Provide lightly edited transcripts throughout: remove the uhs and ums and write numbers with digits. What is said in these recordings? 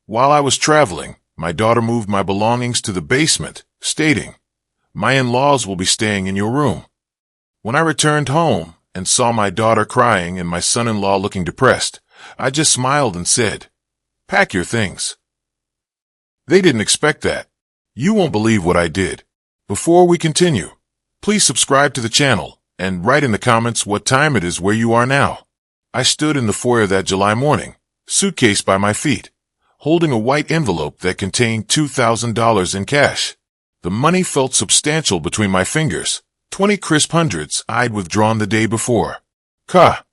While I was traveling, my daughter moved my belongings to the basement, stating, "My in-laws will be staying in your room." When I returned home and saw my daughter crying and my son-in-law looking depressed, I just smiled and said, "Pack your things." They didn't expect that. You won't believe what I did. Before we continue, please subscribe to the channel and write in the comments what time it is where you are now. I stood in the foyer that July morning, suitcase by my feet, holding a white envelope that contained $2,000 in cash. The money felt substantial between my fingers, 20 crisp hundreds I'd withdrawn the day before. "Ka."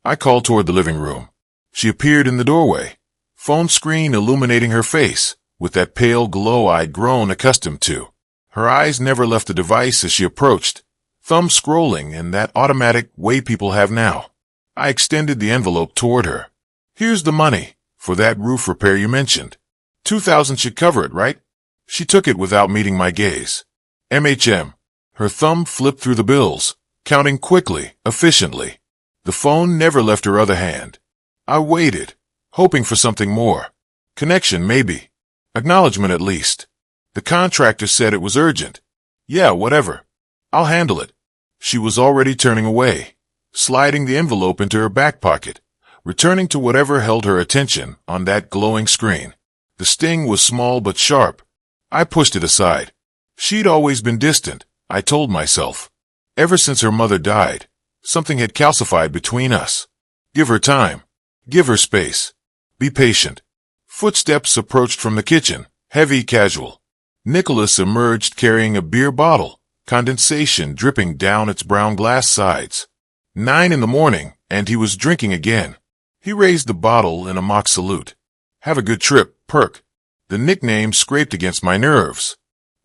I called toward the living room. She appeared in the doorway, phone screen illuminating her face with that pale glow I'd grown accustomed to. Her eyes never left the device as she approached, thumb scrolling in that automatic way people have now. I extended the envelope toward her. "Here's the money for that roof repair you mentioned. 2,000 should cover it, right?" She took it without meeting my gaze. "MHM." Her thumb flipped through the bills, counting quickly, efficiently. The phone never left her other hand. I waited, hoping for something more. Connection, maybe. Acknowledgement, at least. The contractor said it was urgent. "Yeah, whatever. I'll handle it." She was already turning away, sliding the envelope into her back pocket, returning to whatever held her attention on that glowing screen. The sting was small but sharp. I pushed it aside. She'd always been distant, I told myself. Ever since her mother died, something had calcified between us. Give her time. Give her space. Be patient. Footsteps approached from the kitchen, heavy, casual. Nicholas emerged carrying a beer bottle, condensation dripping down its brown glass sides. 9 in the morning, and he was drinking again. He raised the bottle in a mock salute. "Have a good trip, Perk." The nickname scraped against my nerves.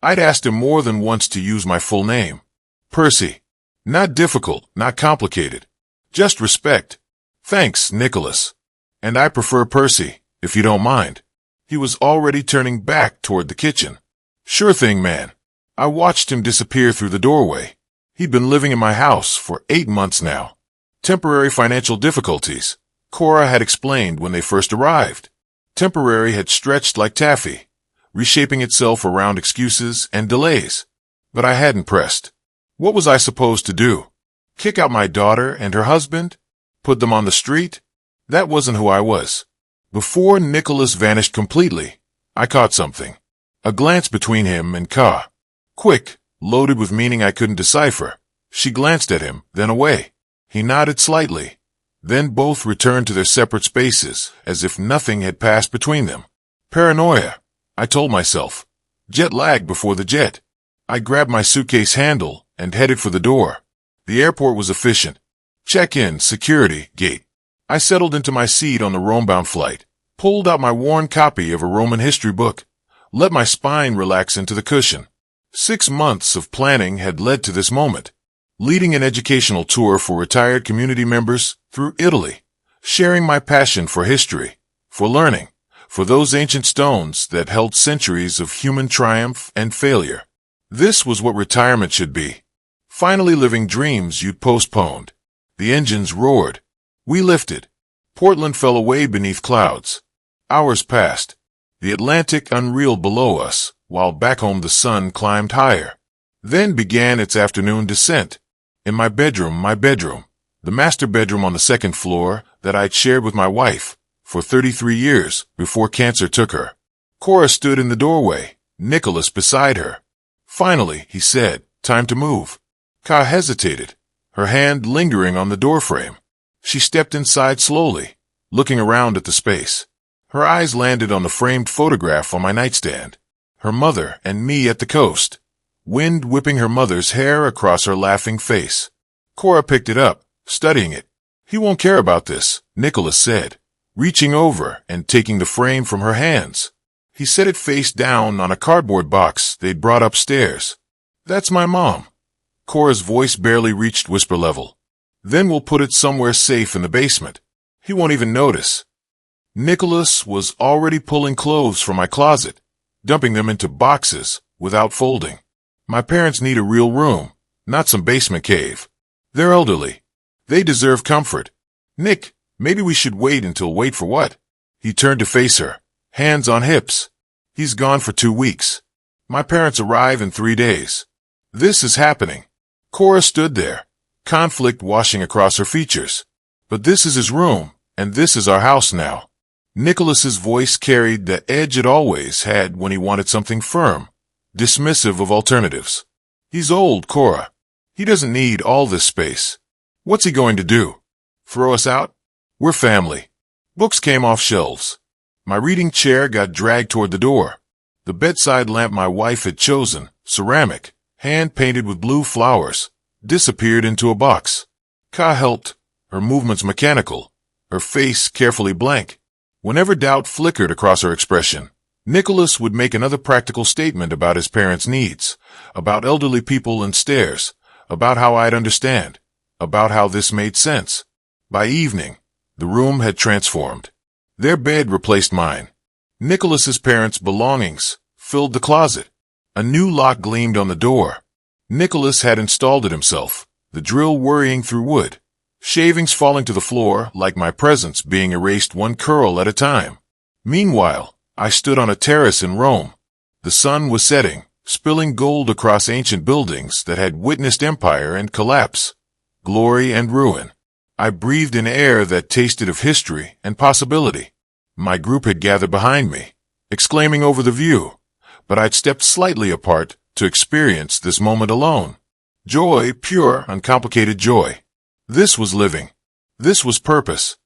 I'd asked him more than once to use my full name. Percy. Not difficult, not complicated. Just respect. "Thanks, Nicholas. And I prefer Percy, if you don't mind." He was already turning back toward the kitchen. "Sure thing, man." I watched him disappear through the doorway. He'd been living in my house for 8 months now. Temporary financial difficulties, Cora had explained when they first arrived. Temporary had stretched like taffy, reshaping itself around excuses and delays. But I hadn't pressed. What was I supposed to do? Kick out my daughter and her husband? Put them on the street? That wasn't who I was. Before Nicholas vanished completely, I caught something. A glance between him and Ka. Quick, loaded with meaning I couldn't decipher. She glanced at him, then away. He nodded slightly. Then both returned to their separate spaces, as if nothing had passed between them. Paranoia, I told myself. Jet lag before the jet. I grabbed my suitcase handle and headed for the door. The airport was efficient. Check-in, security, gate. I settled into my seat on the Rome-bound flight, pulled out my worn copy of a Roman history book, let my spine relax into the cushion. 6 months of planning had led to this moment. Leading an educational tour for retired community members through Italy, sharing my passion for history, for learning, for those ancient stones that held centuries of human triumph and failure. This was what retirement should be. Finally living dreams you'd postponed. The engines roared. We lifted. Portland fell away beneath clouds. Hours passed. The Atlantic unreeled below us, while back home the sun climbed higher. Then began its afternoon descent. In my bedroom, the master bedroom on the 2nd floor that I'd shared with my wife for 33 years before cancer took her. Cora stood in the doorway, Nicholas beside her. Finally, he said, "Time to move." Ka hesitated, her hand lingering on the doorframe. She stepped inside slowly, looking around at the space. Her eyes landed on the framed photograph on my nightstand. Her mother and me at the coast. Wind whipping her mother's hair across her laughing face. Cora picked it up, studying it. "He won't care about this," Nicholas said, reaching over and taking the frame from her hands. He set it face down on a cardboard box they'd brought upstairs. "That's my mom." Cora's voice barely reached whisper level. "Then we'll put it somewhere safe in the basement. He won't even notice." Nicholas was already pulling clothes from my closet, dumping them into boxes without folding. My parents need a real room, not some basement cave. They're elderly. They deserve comfort. "Nick, maybe we should wait for what?" He turned to face her. hands on hips. He's gone for 2 weeks. My parents arrive in 3 days. This is happening. Cora stood there, conflict washing across her features. But this is his room, and this is our house now. Nicholas's voice carried the edge it always had when he wanted something firm, dismissive of alternatives. He's old, Cora. He doesn't need all this space. What's he going to do? Throw us out? We're family. Books came off shelves. My reading chair got dragged toward the door. The bedside lamp my wife had chosen, ceramic, hand-painted with blue flowers, disappeared into a box. Ka helped, her movements mechanical, her face carefully blank. Whenever doubt flickered across her expression, Nicholas would make another practical statement about his parents' needs, about elderly people and stairs, about how I'd understand, about how this made sense. By evening, the room had transformed. Their bed replaced mine. Nicholas's parents' belongings filled the closet. A new lock gleamed on the door. Nicholas had installed it himself, the drill worrying through wood, shavings falling to the floor like my presence being erased one curl at a time. Meanwhile, I stood on a terrace in Rome. The sun was setting, spilling gold across ancient buildings that had witnessed empire and collapse, glory and ruin. I breathed in air that tasted of history and possibility. My group had gathered behind me, exclaiming over the view, but I'd stepped slightly apart to experience this moment alone. Joy, pure, uncomplicated joy. This was living. This was purpose.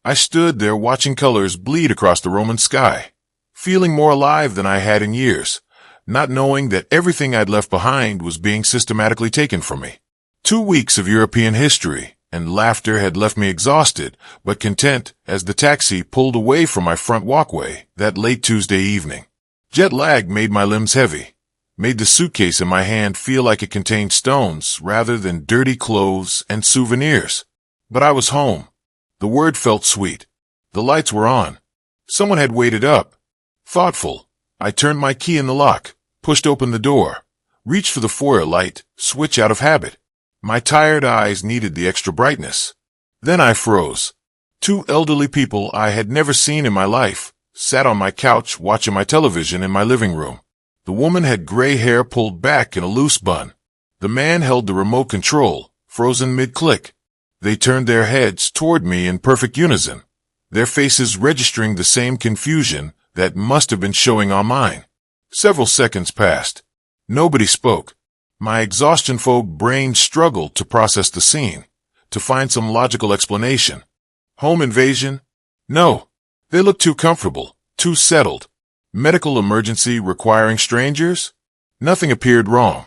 I stood there watching colors bleed across the Roman sky, feeling more alive than I had in years, not knowing that everything I'd left behind was being systematically taken from me. 2 weeks of European history and laughter had left me exhausted, but content as the taxi pulled away from my front walkway that late Tuesday evening. Jet lag made my limbs heavy, made the suitcase in my hand feel like it contained stones rather than dirty clothes and souvenirs. But I was home. The word felt sweet. The lights were on. Someone had waited up. Thoughtful, I turned my key in the lock, pushed open the door, reached for the foyer light, switch out of habit. My tired eyes needed the extra brightness. Then I froze. 2 elderly people I had never seen in my life sat on my couch watching my television in my living room. The woman had gray hair pulled back in a loose bun. The man held the remote control, frozen mid-click. They turned their heads toward me in perfect unison, their faces registering the same confusion that must have been showing on mine. Several seconds passed. Nobody spoke. My exhaustion-fogged brain struggled to process the scene, to find some logical explanation. Home invasion? No. They looked too comfortable, too settled. Medical emergency requiring strangers? Nothing appeared wrong.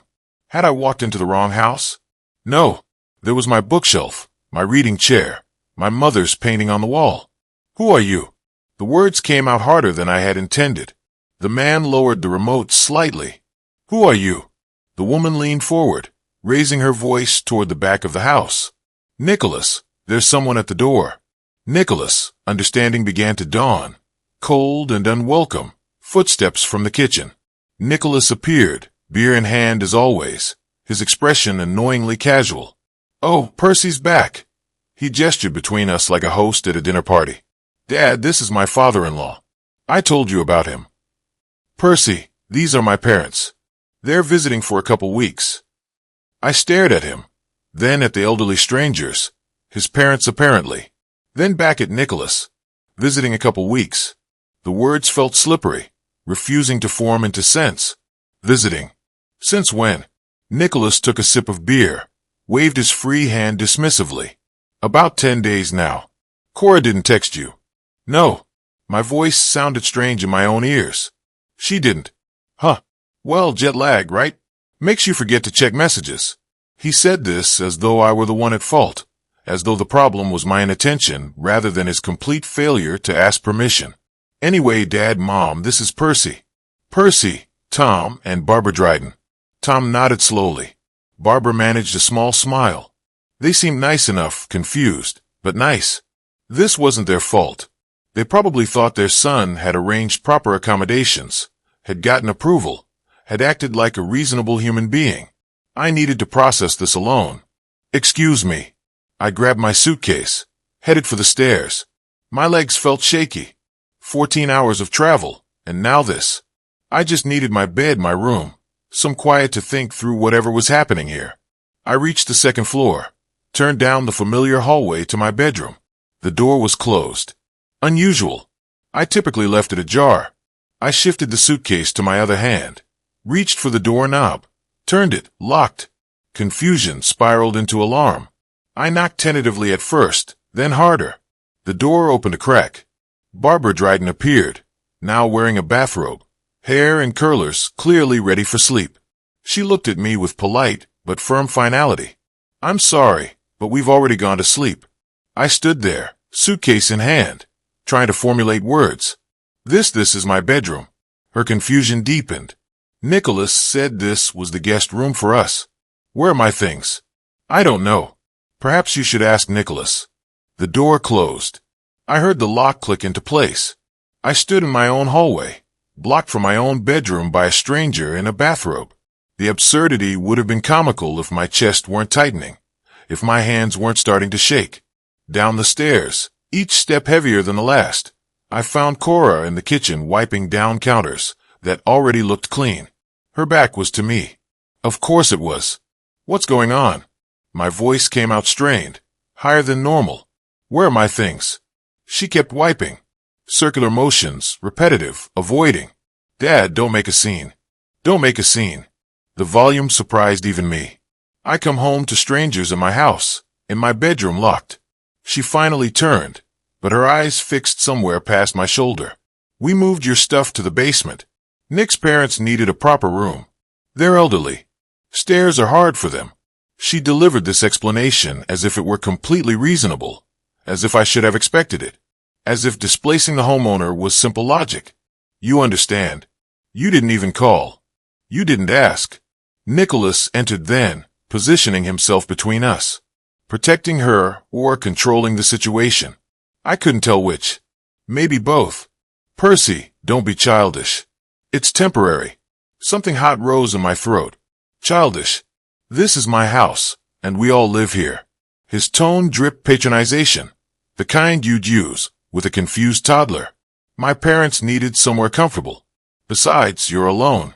Had I walked into the wrong house? No. There was my bookshelf, my reading chair, my mother's painting on the wall. Who are you? The words came out harder than I had intended. The man lowered the remote slightly. Who are you? The woman leaned forward, raising her voice toward the back of the house. Nicholas, there's someone at the door. Nicholas, understanding began to dawn. Cold and unwelcome, footsteps from the kitchen. Nicholas appeared, beer in hand as always, his expression annoyingly casual. Oh, Percy's back. He gestured between us like a host at a dinner party. Dad, this is my father-in-law. I told you about him. Percy, these are my parents. They're visiting for a couple weeks. I stared at him, then at the elderly strangers, his parents apparently, then back at Nicholas, visiting a couple weeks. The words felt slippery, refusing to form into sense. Visiting. Since when? Nicholas took a sip of beer, waved his free hand dismissively. About 10 days now. Cora didn't text you. No. My voice sounded strange in my own ears. She didn't. Huh. Well, jet lag, right? Makes you forget to check messages. He said this as though I were the one at fault, as though the problem was my inattention rather than his complete failure to ask permission. Anyway, Dad, Mom, this is Percy. Percy, Tom, and Barbara Dryden. Tom nodded slowly. Barbara managed a small smile. They seemed nice enough, confused, but nice. This wasn't their fault. They probably thought their son had arranged proper accommodations, had gotten approval, had acted like a reasonable human being. I needed to process this alone. Excuse me. I grabbed my suitcase, headed for the stairs. My legs felt shaky. 14 hours of travel, and now this. I just needed my bed, my room, some quiet to think through whatever was happening here. I reached the second floor, turned down the familiar hallway to my bedroom. The door was closed. Unusual. I typically left it ajar. I shifted the suitcase to my other hand, reached for the doorknob, turned it, locked. Confusion spiraled into alarm. I knocked tentatively at first, then harder. The door opened a crack. Barbara Dryden appeared, now wearing a bathrobe, hair in curlers, clearly ready for sleep. She looked at me with polite but firm finality. "I'm sorry, but we've already gone to sleep." I stood there, suitcase in hand, trying to formulate words. This is my bedroom." Her confusion deepened. "Nicholas said this was the guest room for us. Where are my things?" "I don't know. Perhaps you should ask Nicholas." The door closed. I heard the lock click into place. I stood in my own hallway, blocked from my own bedroom by a stranger in a bathrobe. The absurdity would have been comical if my chest weren't tightening, if my hands weren't starting to shake. Down the stairs, each step heavier than the last, I found Cora in the kitchen wiping down counters that already looked clean. Her back was to me. Of course it was. "What's going on?" My voice came out strained, higher than normal. "Where are my things?" She kept wiping. Circular motions, repetitive, avoiding. "Dad, don't make a scene. Don't make a scene." The volume surprised even me. I come home to strangers in my house, in my bedroom locked. She finally turned, but her eyes fixed somewhere past my shoulder. "We moved your stuff to the basement. Nick's parents needed a proper room. They're elderly. Stairs are hard for them." She delivered this explanation as if it were completely reasonable, as if I should have expected it, as if displacing the homeowner was simple logic. "You understand. You didn't even call. You didn't ask." Nicholas entered then, positioning himself between us, protecting her or controlling the situation. I couldn't tell which. Maybe both. "Percy, don't be childish. It's temporary." Something hot rose in my throat. Childish. This is my house, and we all live here. His tone dripped patronization, the kind you'd use with a confused toddler. "My parents needed somewhere comfortable. Besides, you're alone.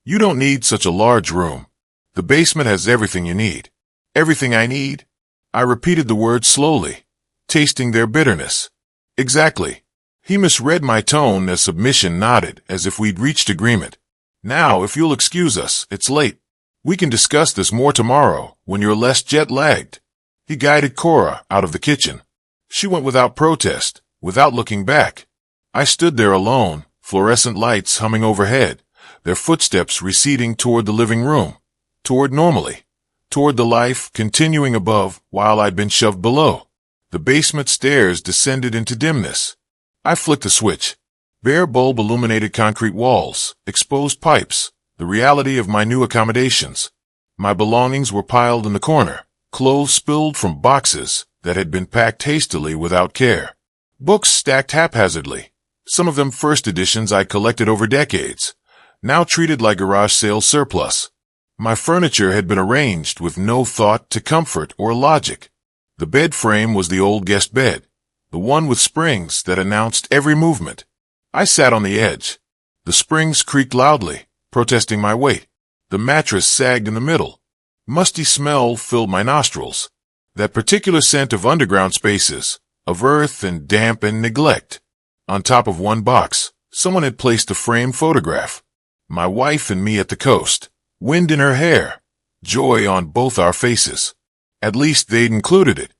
You don't need such a large room. The basement has everything you need." "Everything I need?" I repeated the words slowly, tasting their bitterness. "Exactly." He misread my tone as submission, nodded as if we'd reached agreement. "Now, if you'll excuse us, it's late. We can discuss this more tomorrow when you're less jet-lagged." He guided Cora out of the kitchen. She went without protest, without looking back. I stood there alone, fluorescent lights humming overhead, their footsteps receding toward the living room, toward normally, toward the life continuing above while I'd been shoved below. The basement stairs descended into dimness. I flicked a switch. Bare bulb-illuminated concrete walls, exposed pipes, the reality of my new accommodations. My belongings were piled in the corner, clothes spilled from boxes that had been packed hastily without care. Books stacked haphazardly, some of them first editions I collected over decades, now treated like garage sale surplus. My furniture had been arranged with no thought to comfort or logic. The bed frame was the old guest bed, the one with springs that announced every movement. I sat on the edge. The springs creaked loudly, protesting my weight. The mattress sagged in the middle. Musty smell filled my nostrils. That particular scent of underground spaces, of earth and damp and neglect. On top of one box, someone had placed a framed photograph. My wife and me at the coast, wind in her hair, joy on both our faces. At least they'd included it.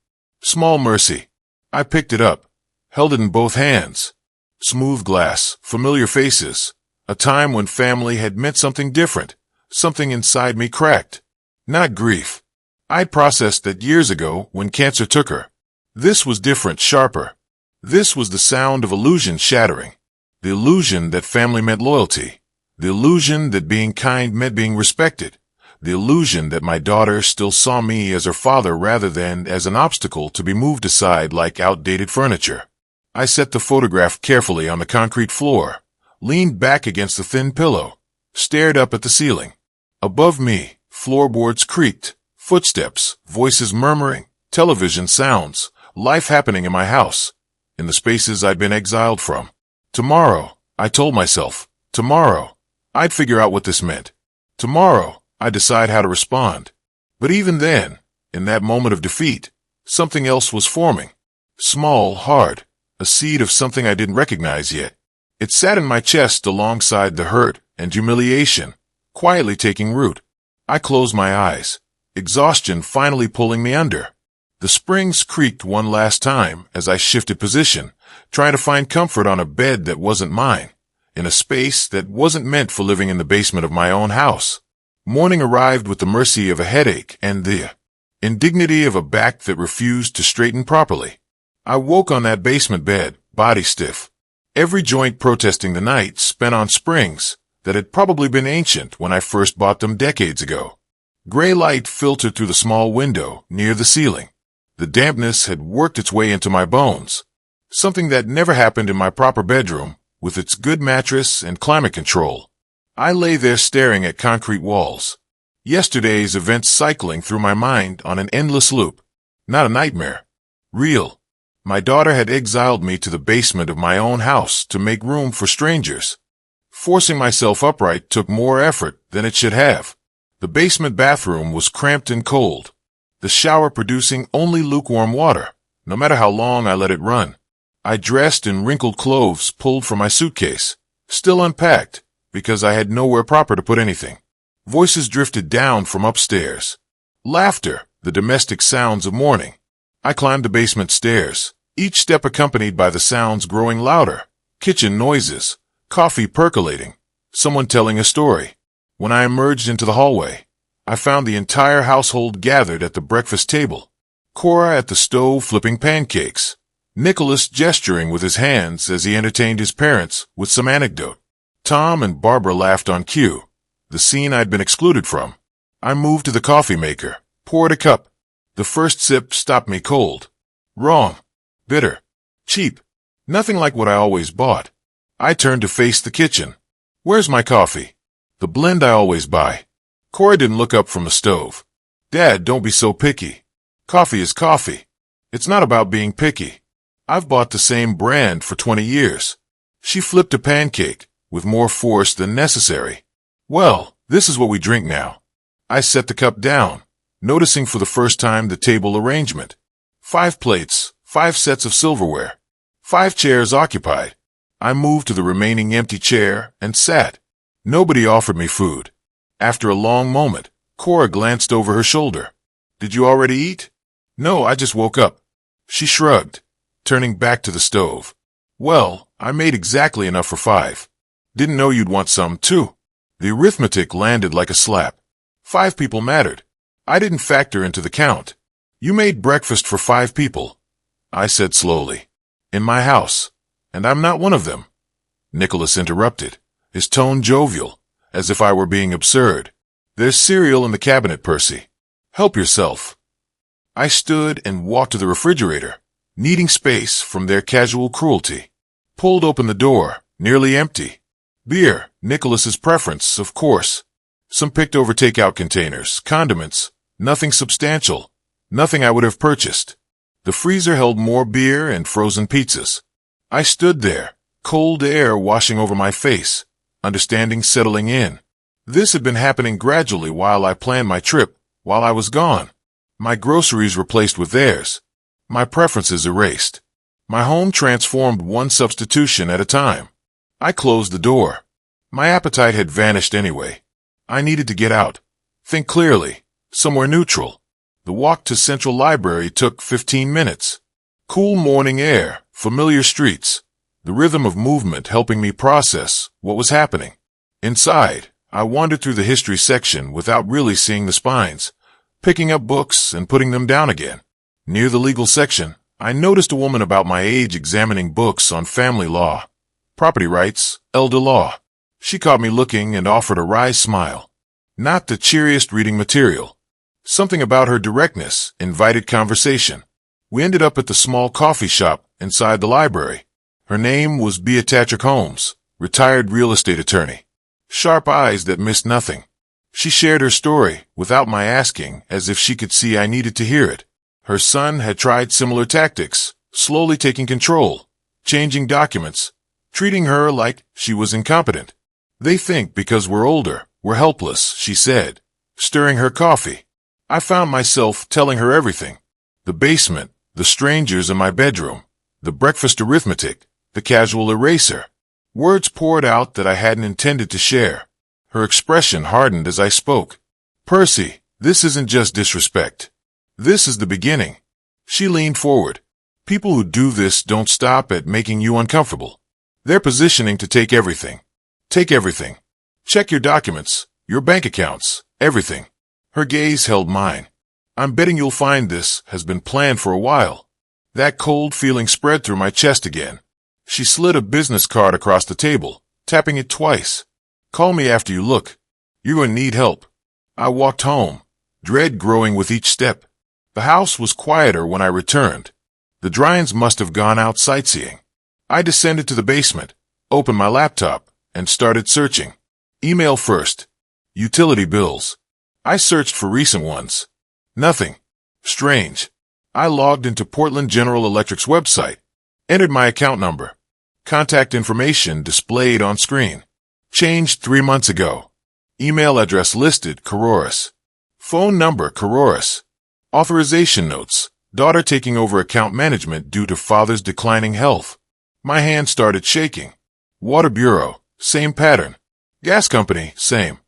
Small mercy. I picked it up, held it in both hands. Smooth glass, familiar faces. A time when family had meant something different. Something inside me cracked. Not grief. I'd processed that years ago when cancer took her. This was different, sharper. This was the sound of illusion shattering. The illusion that family meant loyalty. The illusion that being kind meant being respected. The illusion that my daughter still saw me as her father rather than as an obstacle to be moved aside like outdated furniture. I set the photograph carefully on the concrete floor, leaned back against the thin pillow, stared up at the ceiling. Above me, floorboards creaked, footsteps, voices murmuring, television sounds, life happening in my house, in the spaces I'd been exiled from. Tomorrow, I told myself. Tomorrow, I'd figure out what this meant. Tomorrow, I'd decide how to respond. But even then, in that moment of defeat, something else was forming. Small, hard, a seed of something I didn't recognize yet. It sat in my chest alongside the hurt and humiliation, quietly taking root. I closed my eyes, exhaustion finally pulling me under. The springs creaked one last time as I shifted position, trying to find comfort on a bed that wasn't mine, in a space that wasn't meant for living in the basement of my own house. Morning arrived with the mercy of a headache and the indignity of a back that refused to straighten properly. I woke on that basement bed, body stiff, every joint protesting the night spent on springs that had probably been ancient when I first bought them decades ago. Gray light filtered through the small window near the ceiling. The dampness had worked its way into my bones, something that never happened in my proper bedroom with its good mattress and climate control. I lay there staring at concrete walls, yesterday's events cycling through my mind on an endless loop. Not a nightmare. Real. My daughter had exiled me to the basement of my own house to make room for strangers. Forcing myself upright took more effort than it should have. The basement bathroom was cramped and cold, the shower producing only lukewarm water, no matter how long I let it run. I dressed in wrinkled clothes pulled from my suitcase, still unpacked, because I had nowhere proper to put anything. Voices drifted down from upstairs. Laughter, the domestic sounds of morning. I climbed the basement stairs, each step accompanied by the sounds growing louder. Kitchen noises, coffee percolating, someone telling a story. When I emerged into the hallway, I found the entire household gathered at the breakfast table. Cora at the stove flipping pancakes. Nicholas gesturing with his hands as he entertained his parents with some anecdote. Tom and Barbara laughed on cue, the scene I'd been excluded from. I moved to the coffee maker, poured a cup. The first sip stopped me cold. Wrong. Bitter. Cheap. Nothing like what I always bought. I turned to face the kitchen. Where's my coffee? The blend I always buy. Cora didn't look up from the stove. Dad, don't be so picky. Coffee is coffee. It's not about being picky. I've bought the same brand for 20 years. She flipped a pancake, with more force than necessary. Well, this is what we drink now. I set the cup down, noticing for the first time the table arrangement. 5 plates, 5 sets of silverware, 5 chairs occupied. I moved to the remaining empty chair and sat. Nobody offered me food. After a long moment, Cora glanced over her shoulder. Did you already eat? No, I just woke up. She shrugged, turning back to the stove. Well, I made exactly enough for 5. Didn't know you'd want some, too. The arithmetic landed like a slap. 5 people mattered. I didn't factor into the count. You made breakfast for 5 people, I said slowly. In my house. And I'm not one of them. Nicholas interrupted, his tone jovial, as if I were being absurd. There's cereal in the cabinet, Percy. Help yourself. I stood and walked to the refrigerator, needing space from their casual cruelty. Pulled open the door, nearly empty. Beer, Nicholas's preference, of course. Some picked-over takeout containers, condiments, nothing substantial, nothing I would have purchased. The freezer held more beer and frozen pizzas. I stood there, cold air washing over my face, understanding settling in. This had been happening gradually while I planned my trip, while I was gone. My groceries replaced with theirs. My preferences erased. My home transformed one substitution at a time. I closed the door. My appetite had vanished anyway. I needed to get out. Think clearly. Somewhere neutral. The walk to Central Library took 15 minutes. Cool morning air, familiar streets, the rhythm of movement helping me process what was happening. Inside, I wandered through the history section without really seeing the spines, picking up books and putting them down again. Near the legal section, I noticed a woman about my age examining books on family law, property rights, elder law. She caught me looking and offered a wry smile. Not the cheeriest reading material. Something about her directness invited conversation. We ended up at the small coffee shop inside the library. Her name was Beatrice Holmes, retired real estate attorney. Sharp eyes that missed nothing. She shared her story without my asking, as if she could see I needed to hear it. Her son had tried similar tactics, slowly taking control, changing documents, treating her like she was incompetent. They think because we're older, we're helpless, she said, stirring her coffee. I found myself telling her everything. The basement, the strangers in my bedroom, the breakfast arithmetic, the casual eraser. Words poured out that I hadn't intended to share. Her expression hardened as I spoke. Percy, this isn't just disrespect. This is the beginning. She leaned forward. People who do this don't stop at making you uncomfortable. They're positioning to take everything. Take everything. Check your documents, your bank accounts, everything. Her gaze held mine. I'm betting you'll find this has been planned for a while. That cold feeling spread through my chest again. She slid a business card across the table, tapping it twice. Call me after you look. You're going to need help. I walked home, dread growing with each step. The house was quieter when I returned. The Dryans must have gone out sightseeing. I descended to the basement, opened my laptop, and started searching. Email first. Utility bills. I searched for recent ones. Nothing. Strange. I logged into Portland General Electric's website, entered my account number. Contact information displayed on screen. Changed 3 months ago. Email address listed, Cororis. Phone number, Cororis. Authorization notes. Daughter taking over account management due to father's declining health. My hand started shaking. Water Bureau, same pattern. Gas company, same.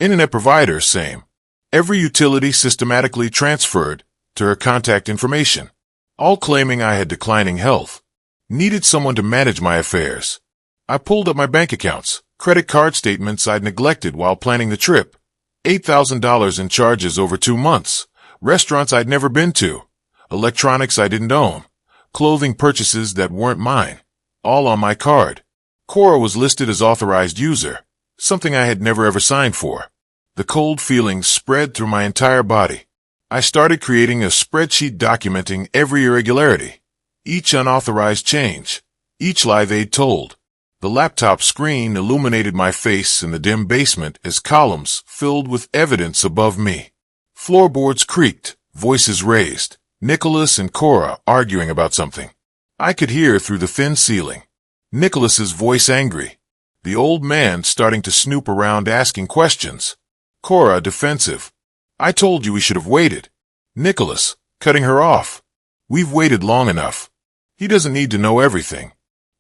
Internet provider, same. Every utility systematically transferred to her contact information, all claiming I had declining health. Needed someone to manage my affairs. I pulled up my bank accounts, credit card statements I'd neglected while planning the trip. $8,000 in charges over 2 months. Restaurants I'd never been to. Electronics I didn't own. Clothing purchases that weren't mine. All on my card. Cora was listed as authorized user, something I had never ever signed for. The cold feelings spread through my entire body. I started creating a spreadsheet documenting every irregularity, each unauthorized change, each live aid told. The laptop screen illuminated my face in the dim basement as columns filled with evidence above me. Floorboards creaked, voices raised. Nicholas and Cora arguing about something. I could hear through the thin ceiling. Nicholas's voice angry. The old man starting to snoop around asking questions. Cora defensive. I told you we should have waited. Nicholas, cutting her off. We've waited long enough. He doesn't need to know everything.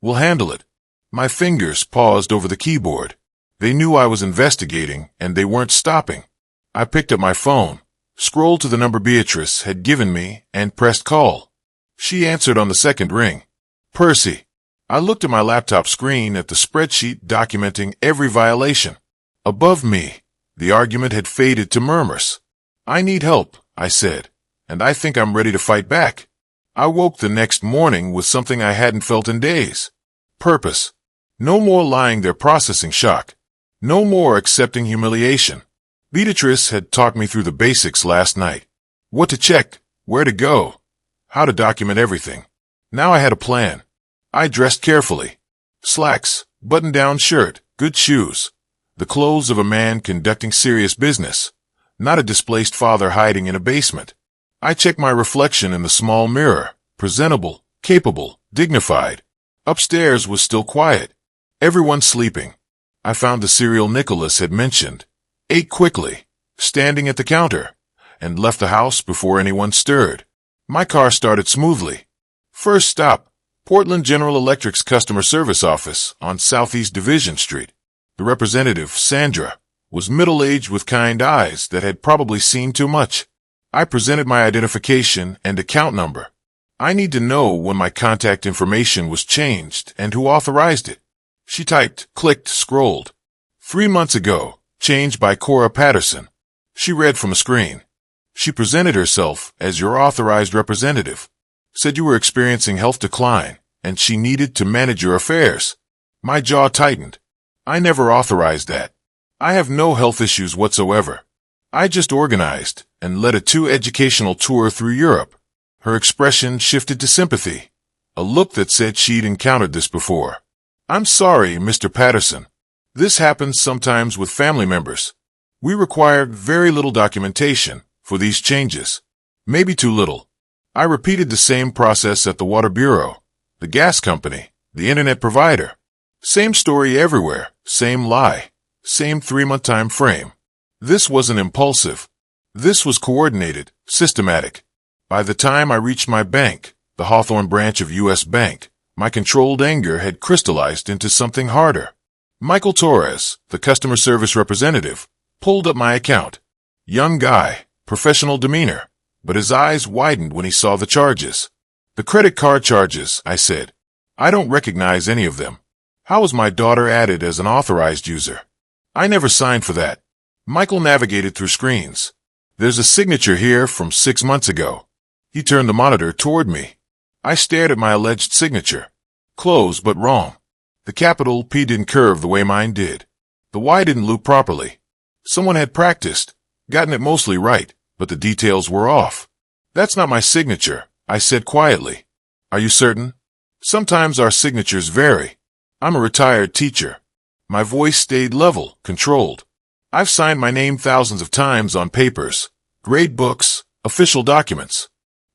We'll handle it. My fingers paused over the keyboard. They knew I was investigating, and they weren't stopping. I picked up my phone, scrolled to the number Beatrice had given me, and pressed call. She answered on the second ring. Percy. I looked at my laptop screen at the spreadsheet documenting every violation. Above me, the argument had faded to murmurs. I need help, I said, and I think I'm ready to fight back. I woke the next morning with something I hadn't felt in days. Purpose. No more lying there processing shock. No more accepting humiliation. Beatrice had talked me through the basics last night. What to check, where to go, how to document everything. Now I had a plan. I dressed carefully. Slacks, button-down shirt, good shoes. The clothes of a man conducting serious business, not a displaced father hiding in a basement. I checked my reflection in the small mirror, presentable, capable, dignified. Upstairs was still quiet. Everyone sleeping. I found the cereal Nicholas had mentioned, ate quickly, standing at the counter, and left the house before anyone stirred. My car started smoothly. First stop, Portland General Electric's customer service office on Southeast Division Street. The representative, Sandra, was middle-aged with kind eyes that had probably seen too much. I presented my identification and account number. I need to know when my contact information was changed and who authorized it. She typed, clicked, scrolled. 3 months ago, changed by Cora Patterson. She read from a screen. She presented herself as your authorized representative. Said you were experiencing health decline, and she needed to manage your affairs. My jaw tightened. I never authorized that. I have no health issues whatsoever. I just organized and led a 2-educational tour through Europe. Her expression shifted to sympathy, a look that said she'd encountered this before. I'm sorry, Mr. Patterson. This happens sometimes with family members. We require very little documentation for these changes. Maybe too little. I repeated the same process at the Water Bureau, the gas company, the internet provider. Same story everywhere, same lie, same 3-month time frame. This wasn't impulsive. This was coordinated, systematic. By the time I reached my bank, the Hawthorne branch of U.S. Bank, my controlled anger had crystallized into something harder. Michael Torres, the customer service representative, pulled up my account. Young guy, professional demeanor, but his eyes widened when he saw the charges. The credit card charges, I said. I don't recognize any of them. How was my daughter added as an authorized user? I never signed for that. Michael navigated through screens. There's a signature here from 6 months ago. He turned the monitor toward me. I stared at my alleged signature. Close but wrong. The capital P didn't curve the way mine did. The Y didn't loop properly. Someone had practiced, gotten it mostly right, but the details were off. That's not my signature, I said quietly. Are you certain? Sometimes our signatures vary. I'm a retired teacher. My voice stayed level, controlled. I've signed my name thousands of times on papers, grade books, official documents.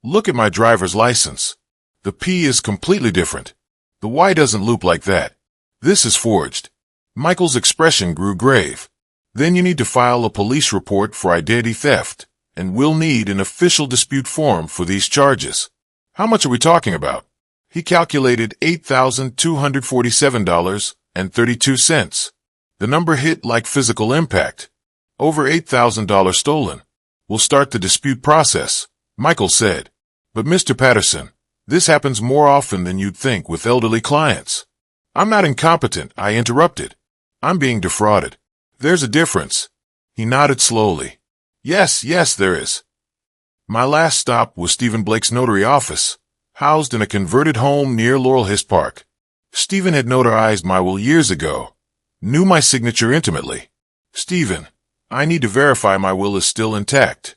Look at my driver's license. The P is completely different. The Y doesn't loop like that. This is forged. Michael's expression grew grave. Then you need to file a police report for identity theft, and we'll need an official dispute form for these charges. How much are we talking about? He calculated $8,247.32. The number hit like physical impact. Over $8,000 stolen. We'll start the dispute process, Michael said. But Mr. Patterson, this happens more often than you'd think with elderly clients. I'm not incompetent, I interrupted. I'm being defrauded. There's a difference. He nodded slowly. Yes, there is. My last stop was Stephen Blake's notary office, housed in a converted home near Laurel Hist Park. Stephen had notarized my will years ago. Knew my signature intimately. Stephen, I need to verify my will is still intact.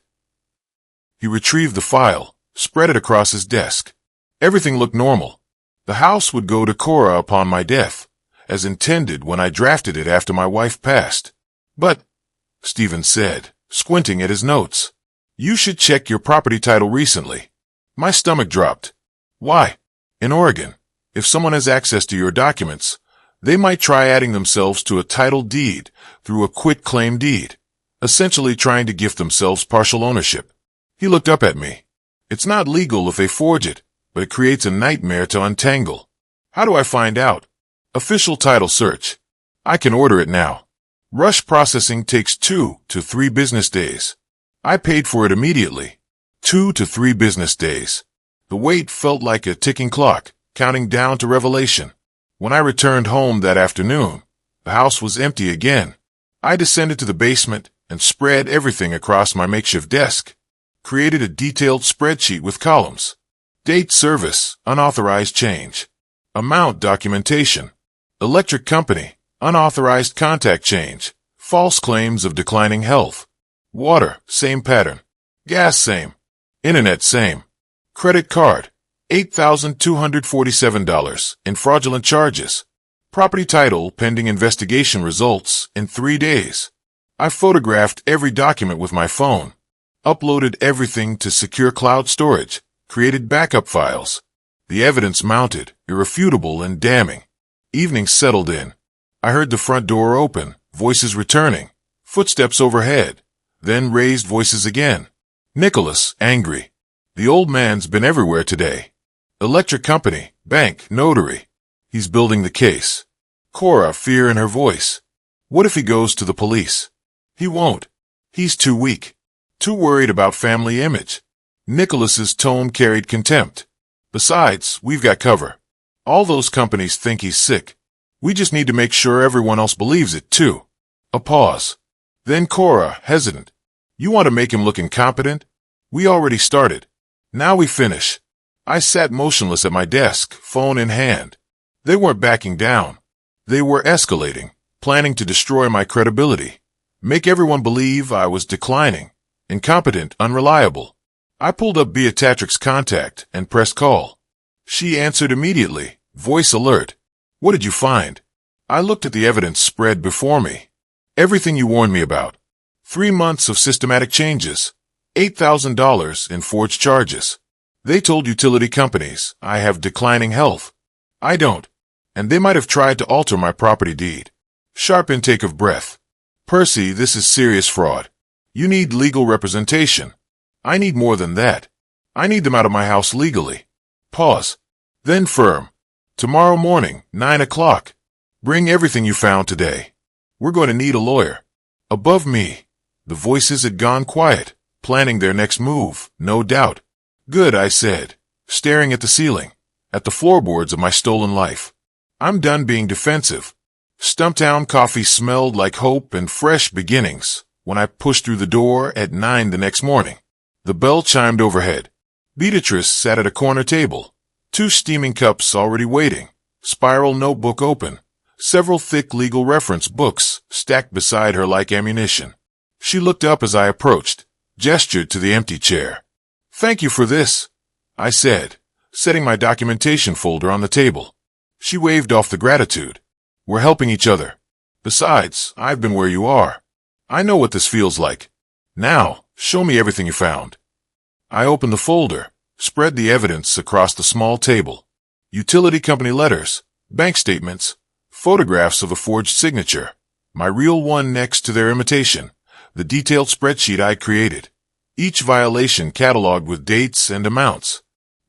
He retrieved the file, spread it across his desk. Everything looked normal. The house would go to Cora upon my death, as intended when I drafted it after my wife passed. But, Stephen said, squinting at his notes, you should check your property title recently. My stomach dropped. Why? In Oregon, if someone has access to your documents, they might try adding themselves to a title deed through a quit-claim deed, essentially trying to gift themselves partial ownership. He looked up at me. It's not legal if they forge it, but it creates a nightmare to untangle. How do I find out? Official title search. I can order it now. Rush processing takes 2 to 3 business days. I paid for it immediately. 2 to 3 business days. The wait felt like a ticking clock, counting down to revelation. When I returned home that afternoon, the house was empty again. I descended to the basement and spread everything across my makeshift desk. Created a detailed spreadsheet with columns. Date service, unauthorized change. Amount documentation. Electric company, unauthorized contact change. False claims of declining health. Water, same pattern. Gas, same. Internet, same. Credit card, $8,247 in fraudulent charges. Property title pending investigation results in 3 days. I photographed every document with my phone. Uploaded everything to secure cloud storage. Created backup files. The evidence mounted, irrefutable and damning. Evening settled in. I heard the front door open, voices returning, footsteps overhead, then raised voices again. Nicholas, angry. The old man's been everywhere today. Electric company, bank, notary. He's building the case. Cora, fear in her voice. What if he goes to the police? He won't. He's too weak. Too worried about family image. Nicholas's tone carried contempt. Besides, we've got cover. All those companies think he's sick. We just need to make sure everyone else believes it, too. A pause. Then Cora, hesitant. You want to make him look incompetent? We already started. Now we finish. I sat motionless at my desk, phone in hand. They weren't backing down. They were escalating, planning to destroy my credibility. Make everyone believe I was declining, incompetent, unreliable. I pulled up Beatrix's contact and pressed call. She answered immediately, voice alert. What did you find? I looked at the evidence spread before me. Everything you warned me about. 3 months of systematic changes. $8,000 in forged charges. They told utility companies I have declining health. I don't. and they might have tried to alter my property deed. Sharp intake of breath. Percy, this is serious fraud. You need legal representation. I need more than that. I need them out of my house legally. Pause. Then firm. Tomorrow morning, 9 o'clock. Bring everything you found today. We're going to need a lawyer. Above me, the voices had gone quiet, planning their next move, no doubt. Good, I said, staring at the ceiling, at the floorboards of my stolen life. I'm done being defensive. Stumptown coffee smelled like hope and fresh beginnings when I pushed through the door at 9 the next morning. The bell chimed overhead. Beatrice sat at a corner table, 2 steaming cups already waiting, spiral notebook open, several thick legal reference books stacked beside her like ammunition. She looked up as I approached, gestured to the empty chair. Thank you for this, I said, setting my documentation folder on the table. She waved off the gratitude. We're helping each other. Besides, I've been where you are. I know what this feels like. Now, show me everything you found. I opened the folder, spread the evidence across the small table. Utility company letters, bank statements, photographs of a forged signature, my real one next to their imitation, the detailed spreadsheet I'd created. Each violation cataloged with dates and amounts.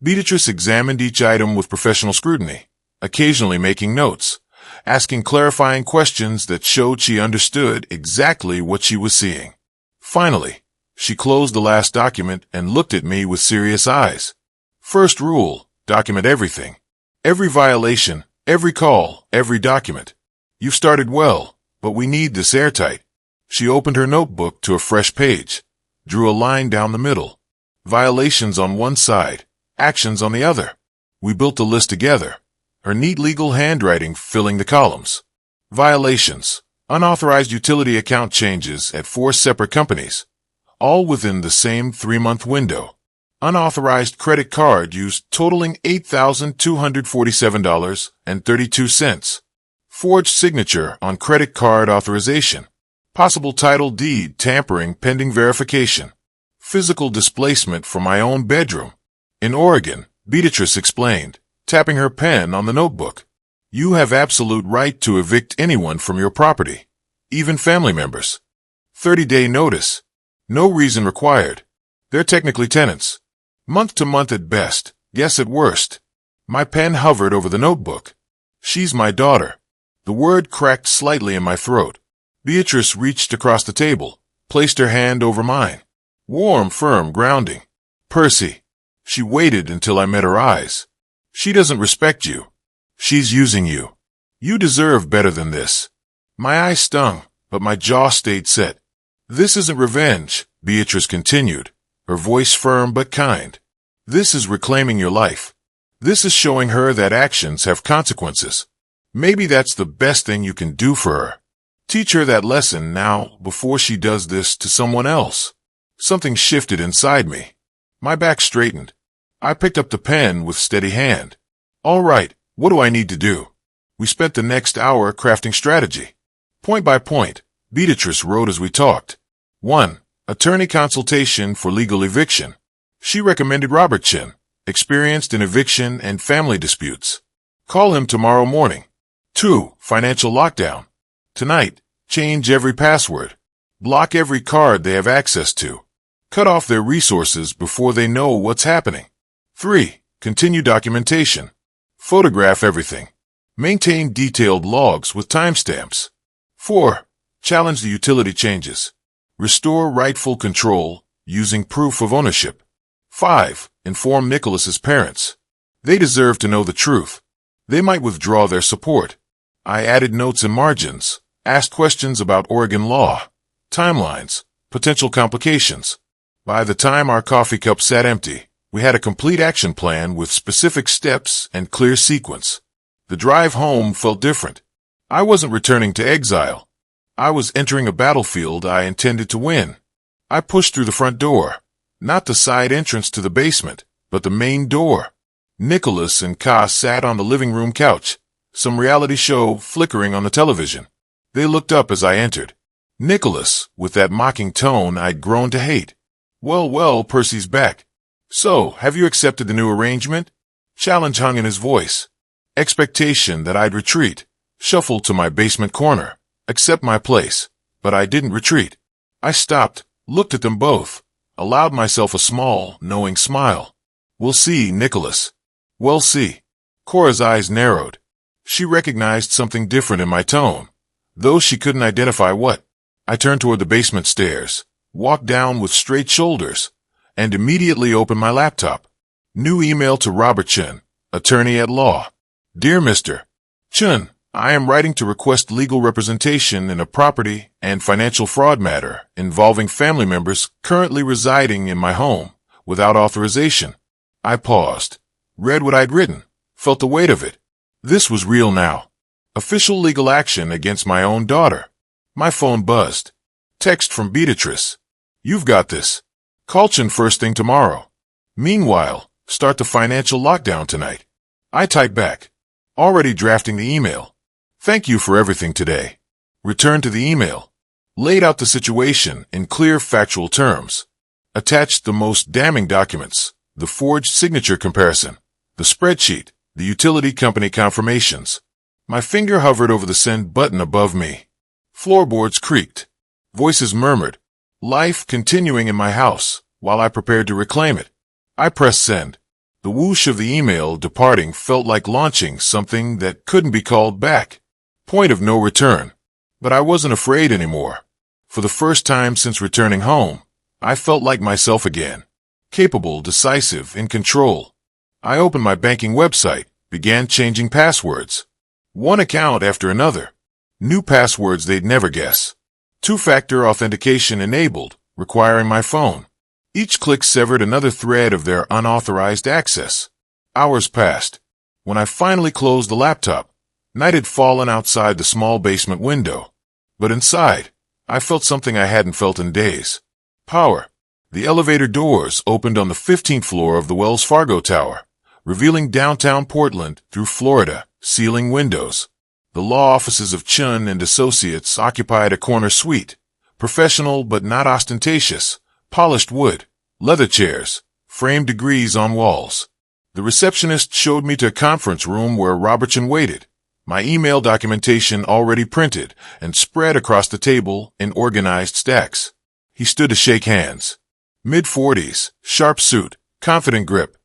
Beatrice examined each item with professional scrutiny, occasionally making notes, asking clarifying questions that showed she understood exactly what she was seeing. Finally, she closed the last document and looked at me with serious eyes. First rule, document everything. Every violation, every call, every document. You've started well, but we need this airtight. She opened her notebook to a fresh page, drew a line down the middle. Violations on one side, actions on the other. We built a list together, her neat legal handwriting filling the columns. Violations, unauthorized utility account changes at 4 separate companies, all within the same 3-month window. Unauthorized credit card used totaling $8,247.32. Forged signature on credit card authorization. Possible title deed tampering pending verification. Physical displacement from my own bedroom. In Oregon, Beatrice explained, tapping her pen on the notebook. You have absolute right to evict anyone from your property, even family members. 30-day notice. No reason required. They're technically tenants. Month to month at best, guess at worst. My pen hovered over the notebook. She's my daughter. The word cracked slightly in my throat. Beatrice reached across the table, placed her hand over mine. Warm, firm, grounding. Percy. She waited until I met her eyes. She doesn't respect you. She's using you. You deserve better than this. My eyes stung, but my jaw stayed set. This isn't revenge, Beatrice continued, her voice firm but kind. This is reclaiming your life. This is showing her that actions have consequences. Maybe that's the best thing you can do for her. Teach her that lesson now before she does this to someone else. Something shifted inside me. My back straightened. I picked up the pen with steady hand. All right, what do I need to do? We spent the next hour crafting strategy. Point by point, Beatrice wrote as we talked. 1. Attorney consultation for legal eviction. She recommended Robertson, experienced in eviction and family disputes. Call him tomorrow morning. 2. Financial lockdown. Tonight, change every password. Block every card they have access to. Cut off their resources before they know what's happening. 3. Continue documentation. Photograph everything. Maintain detailed logs with timestamps. 4. Challenge the utility changes. Restore rightful control using proof of ownership. 5. Inform Nicholas's parents. They deserve to know the truth. They might withdraw their support. I added notes and margins, asked questions about Oregon law, timelines, potential complications. By the time our coffee cup sat empty, we had a complete action plan with specific steps and clear sequence. The drive home felt different. I wasn't returning to exile. I was entering a battlefield I intended to win. I pushed through the front door, not the side entrance to the basement, but the main door. Nicholas and Ka sat on the living room couch, some reality show flickering on the television. They looked up as I entered. Nicholas, with that mocking tone I'd grown to hate. Well, Percy's back. So, have you accepted the new arrangement? Challenge hung in his voice. expectation that I'd retreat, shuffle to my basement corner, accept my place. But I didn't retreat. I stopped, looked at them both, allowed myself a small, knowing smile. We'll see, Nicholas. We'll see. Cora's eyes narrowed. She recognized something different in my tone, though she couldn't identify what. I turned toward the basement stairs, walked down with straight shoulders, and immediately opened my laptop. New email to Robert Chun, attorney at law. Dear Mr. Chun, I am writing to request legal representation in a property and financial fraud matter involving family members currently residing in my home without authorization. I paused, read what I'd written, felt the weight of it. This was real now. Official legal action against my own daughter. My phone buzzed. Text from Beatrice. You've got this. Call Chun first thing tomorrow. Meanwhile, start the financial lockdown tonight. I typed back. Already drafting the email. Thank you for everything today. Returned to the email. Laid out the situation in clear factual terms. Attached the most damning documents, the forged signature comparison, the spreadsheet, the utility company confirmations. My finger hovered over the send button above me. Floorboards creaked. Voices murmured. Life continuing in my house while I prepared to reclaim it. I pressed send. The whoosh of the email departing felt like launching something that couldn't be called back. Point of no return. But I wasn't afraid anymore. For the first time since returning home, I felt like myself again. Capable, decisive, in control. I opened my banking website, began changing passwords. One account after another. New passwords they'd never guess. Two-factor authentication enabled, requiring my phone. Each click severed another thread of their unauthorized access. Hours passed. When I finally closed the laptop, night had fallen outside the small basement window. But inside, I felt something I hadn't felt in days. Power. The elevator doors opened on the 15th floor of the Wells Fargo Tower, revealing downtown Portland through Florida, ceiling windows. The law offices of Chun and Associates occupied a corner suite, professional but not ostentatious, polished wood, leather chairs, framed degrees on walls. The receptionist showed me to a conference room where Robertson waited, my email documentation already printed and spread across the table in organized stacks. He stood to shake hands. Mid-40s, sharp suit, confident grip.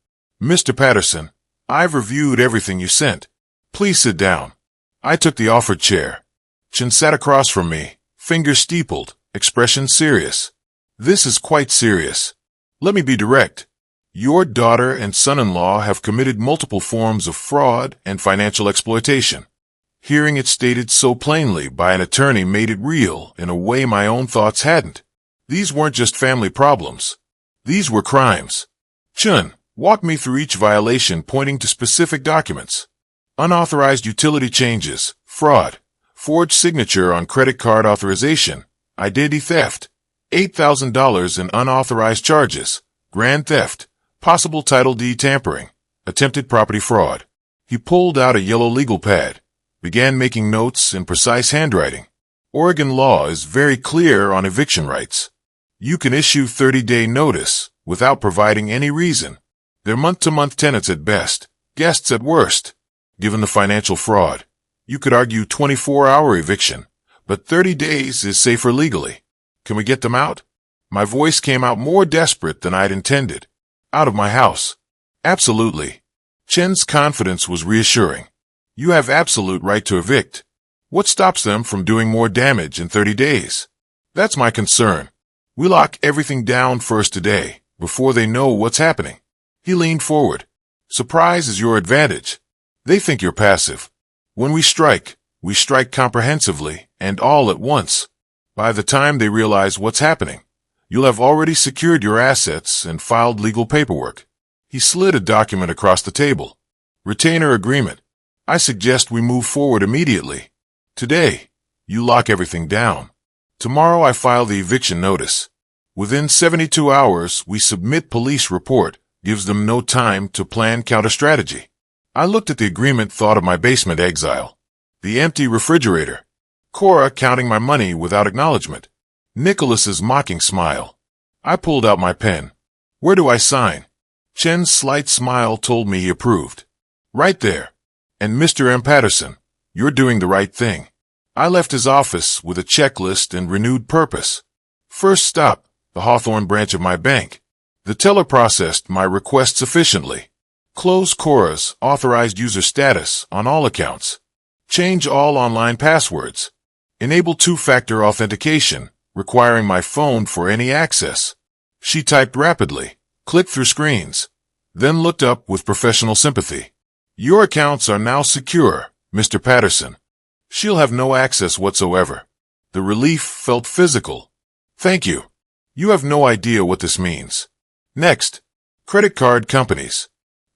Mr. Patterson, I've reviewed everything you sent. Please sit down. I took the offered chair. Chun sat across from me, fingers steepled, expression serious. This is quite serious. Let me be direct. Your daughter and son-in-law have committed multiple forms of fraud and financial exploitation. Hearing it stated so plainly by an attorney made it real in a way my own thoughts hadn't. These weren't just family problems. These were crimes. Chun, walk me through each violation pointing to specific documents. Unauthorized utility changes, fraud, forged signature on credit card authorization, identity theft, $8,000 in unauthorized charges, grand theft, possible title deed tampering, attempted property fraud. He pulled out a yellow legal pad, began making notes in precise handwriting. Oregon law is very clear on eviction rights. You can issue 30-day notice without providing any reason. They're month-to-month tenants at best, guests at worst. Given the financial fraud, you could argue 24-hour eviction, but 30 days is safer legally. Can we get them out? My voice came out more desperate than I'd intended. Out of my house. Absolutely. Chen's confidence was reassuring. You have absolute right to evict. What stops them from doing more damage in 30 days? That's my concern. We lock everything down first today, before they know what's happening. He leaned forward. Surprise is your advantage. They think you're passive. When we strike comprehensively and all at once. By the time they realize what's happening, you'll have already secured your assets and filed legal paperwork. He slid a document across the table. Retainer agreement. I suggest we move forward immediately. Today, you lock everything down. Tomorrow I file the eviction notice. Within 72 hours, we submit police report. Gives them no time to plan counter-strategy. I looked at the agreement, thought of my basement exile. The empty refrigerator. Cora counting my money without acknowledgement. Nicholas's mocking smile. I pulled out my pen. Where do I sign? Chen's slight smile told me he approved. Right there. And Mr. M. Patterson, you're doing the right thing. I left his office with a checklist and renewed purpose. First stop, the Hawthorne branch of my bank. The teller processed my request sufficiently. Close Cora's authorized user status on all accounts. Change all online passwords. Enable two-factor authentication, requiring my phone for any access. She typed rapidly, clicked through screens, then looked up with professional sympathy. Your accounts are now secure, Mr. Patterson. She'll have no access whatsoever. The relief felt physical. Thank you. You have no idea what this means. Next, credit card companies.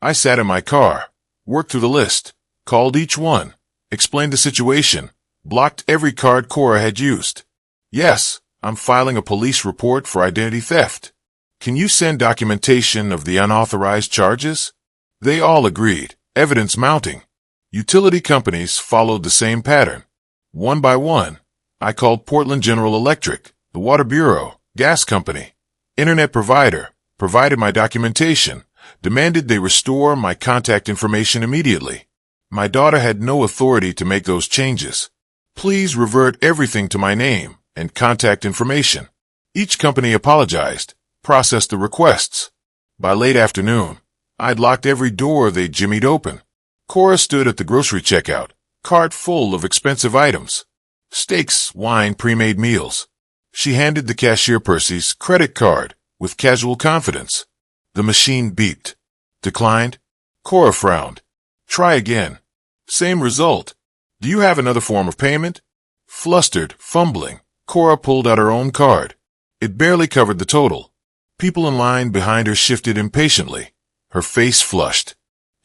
I sat in my car, worked through the list, called each one, explained the situation, blocked every card Cora had used. Yes, I'm filing a police report for identity theft. Can you send documentation of the unauthorized charges? They all agreed, evidence mounting. Utility companies followed the same pattern. One by one, I called Portland General Electric, the Water Bureau, gas company, internet provider, provided my documentation, demanded they restore my contact information immediately. My daughter had no authority to make those changes. Please revert everything to my name and contact information. Each company apologized, processed the requests. By late afternoon, I'd locked every door they'd jimmied open. Cora stood at the grocery checkout, cart full of expensive items. Steaks, wine, pre-made meals. She handed the cashier Percy's credit card with casual confidence. The machine beeped. Declined. Cora frowned. Try again. Same result. Do you have another form of payment? Flustered, fumbling, Cora pulled out her own card. It barely covered the total. People in line behind her shifted impatiently. Her face flushed.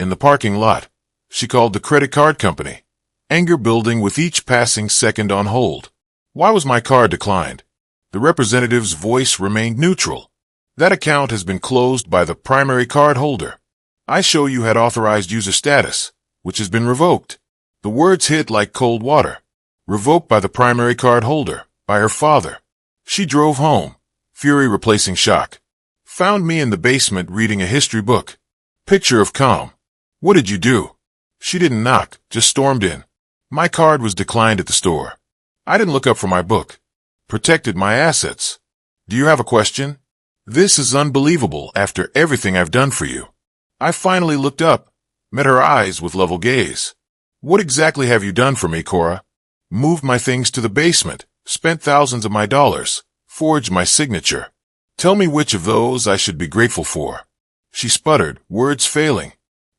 In the parking lot, she called the credit card company, anger building with each passing second on hold. Why was my card declined? The representative's voice remained neutral. That account has been closed by the primary card holder. I show you had authorized user status, which has been revoked. The words hit like cold water. Revoked by the primary card holder, by her father. She drove home, fury replacing shock. Found me in the basement reading a history book. Picture of calm. What did you do? She didn't knock, just stormed in. My card was declined at the store. I didn't look up for my book. Protected my assets. Do you have a question? This is unbelievable after everything I've done for you. I finally looked up, met her eyes with level gaze. What exactly have you done for me, Cora? Moved my things to the basement, spent thousands of my dollars, forged my signature. Tell me which of those I should be grateful for. She sputtered, words failing.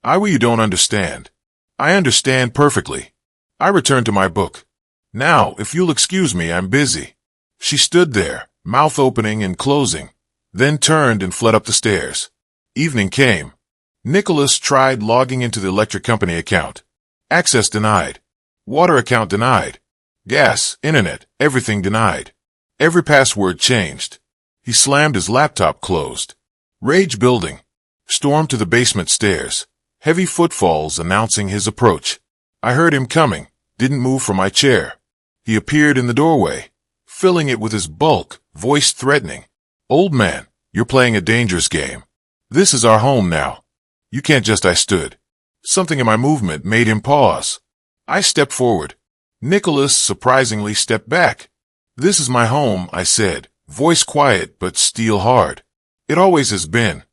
You don't understand. I understand perfectly. I returned to my book. Now, if you'll excuse me, I'm busy. She stood there, mouth opening and closing, then turned and fled up the stairs. Evening came. Nicholas tried logging into the electric company account. Access denied. Water account denied. Gas, internet, everything denied. Every password changed. He slammed his laptop closed. Rage building. Stormed to the basement stairs. Heavy footfalls announcing his approach. I heard him coming, didn't move from my chair. He appeared in the doorway, filling it with his bulk, voice threatening. Old man, you're playing a dangerous game. This is our home now. You can't just. I stood. Something in my movement made him pause. I stepped forward. Nicholas surprisingly stepped back. This is my home, I said, voice quiet but steel hard. It always has been.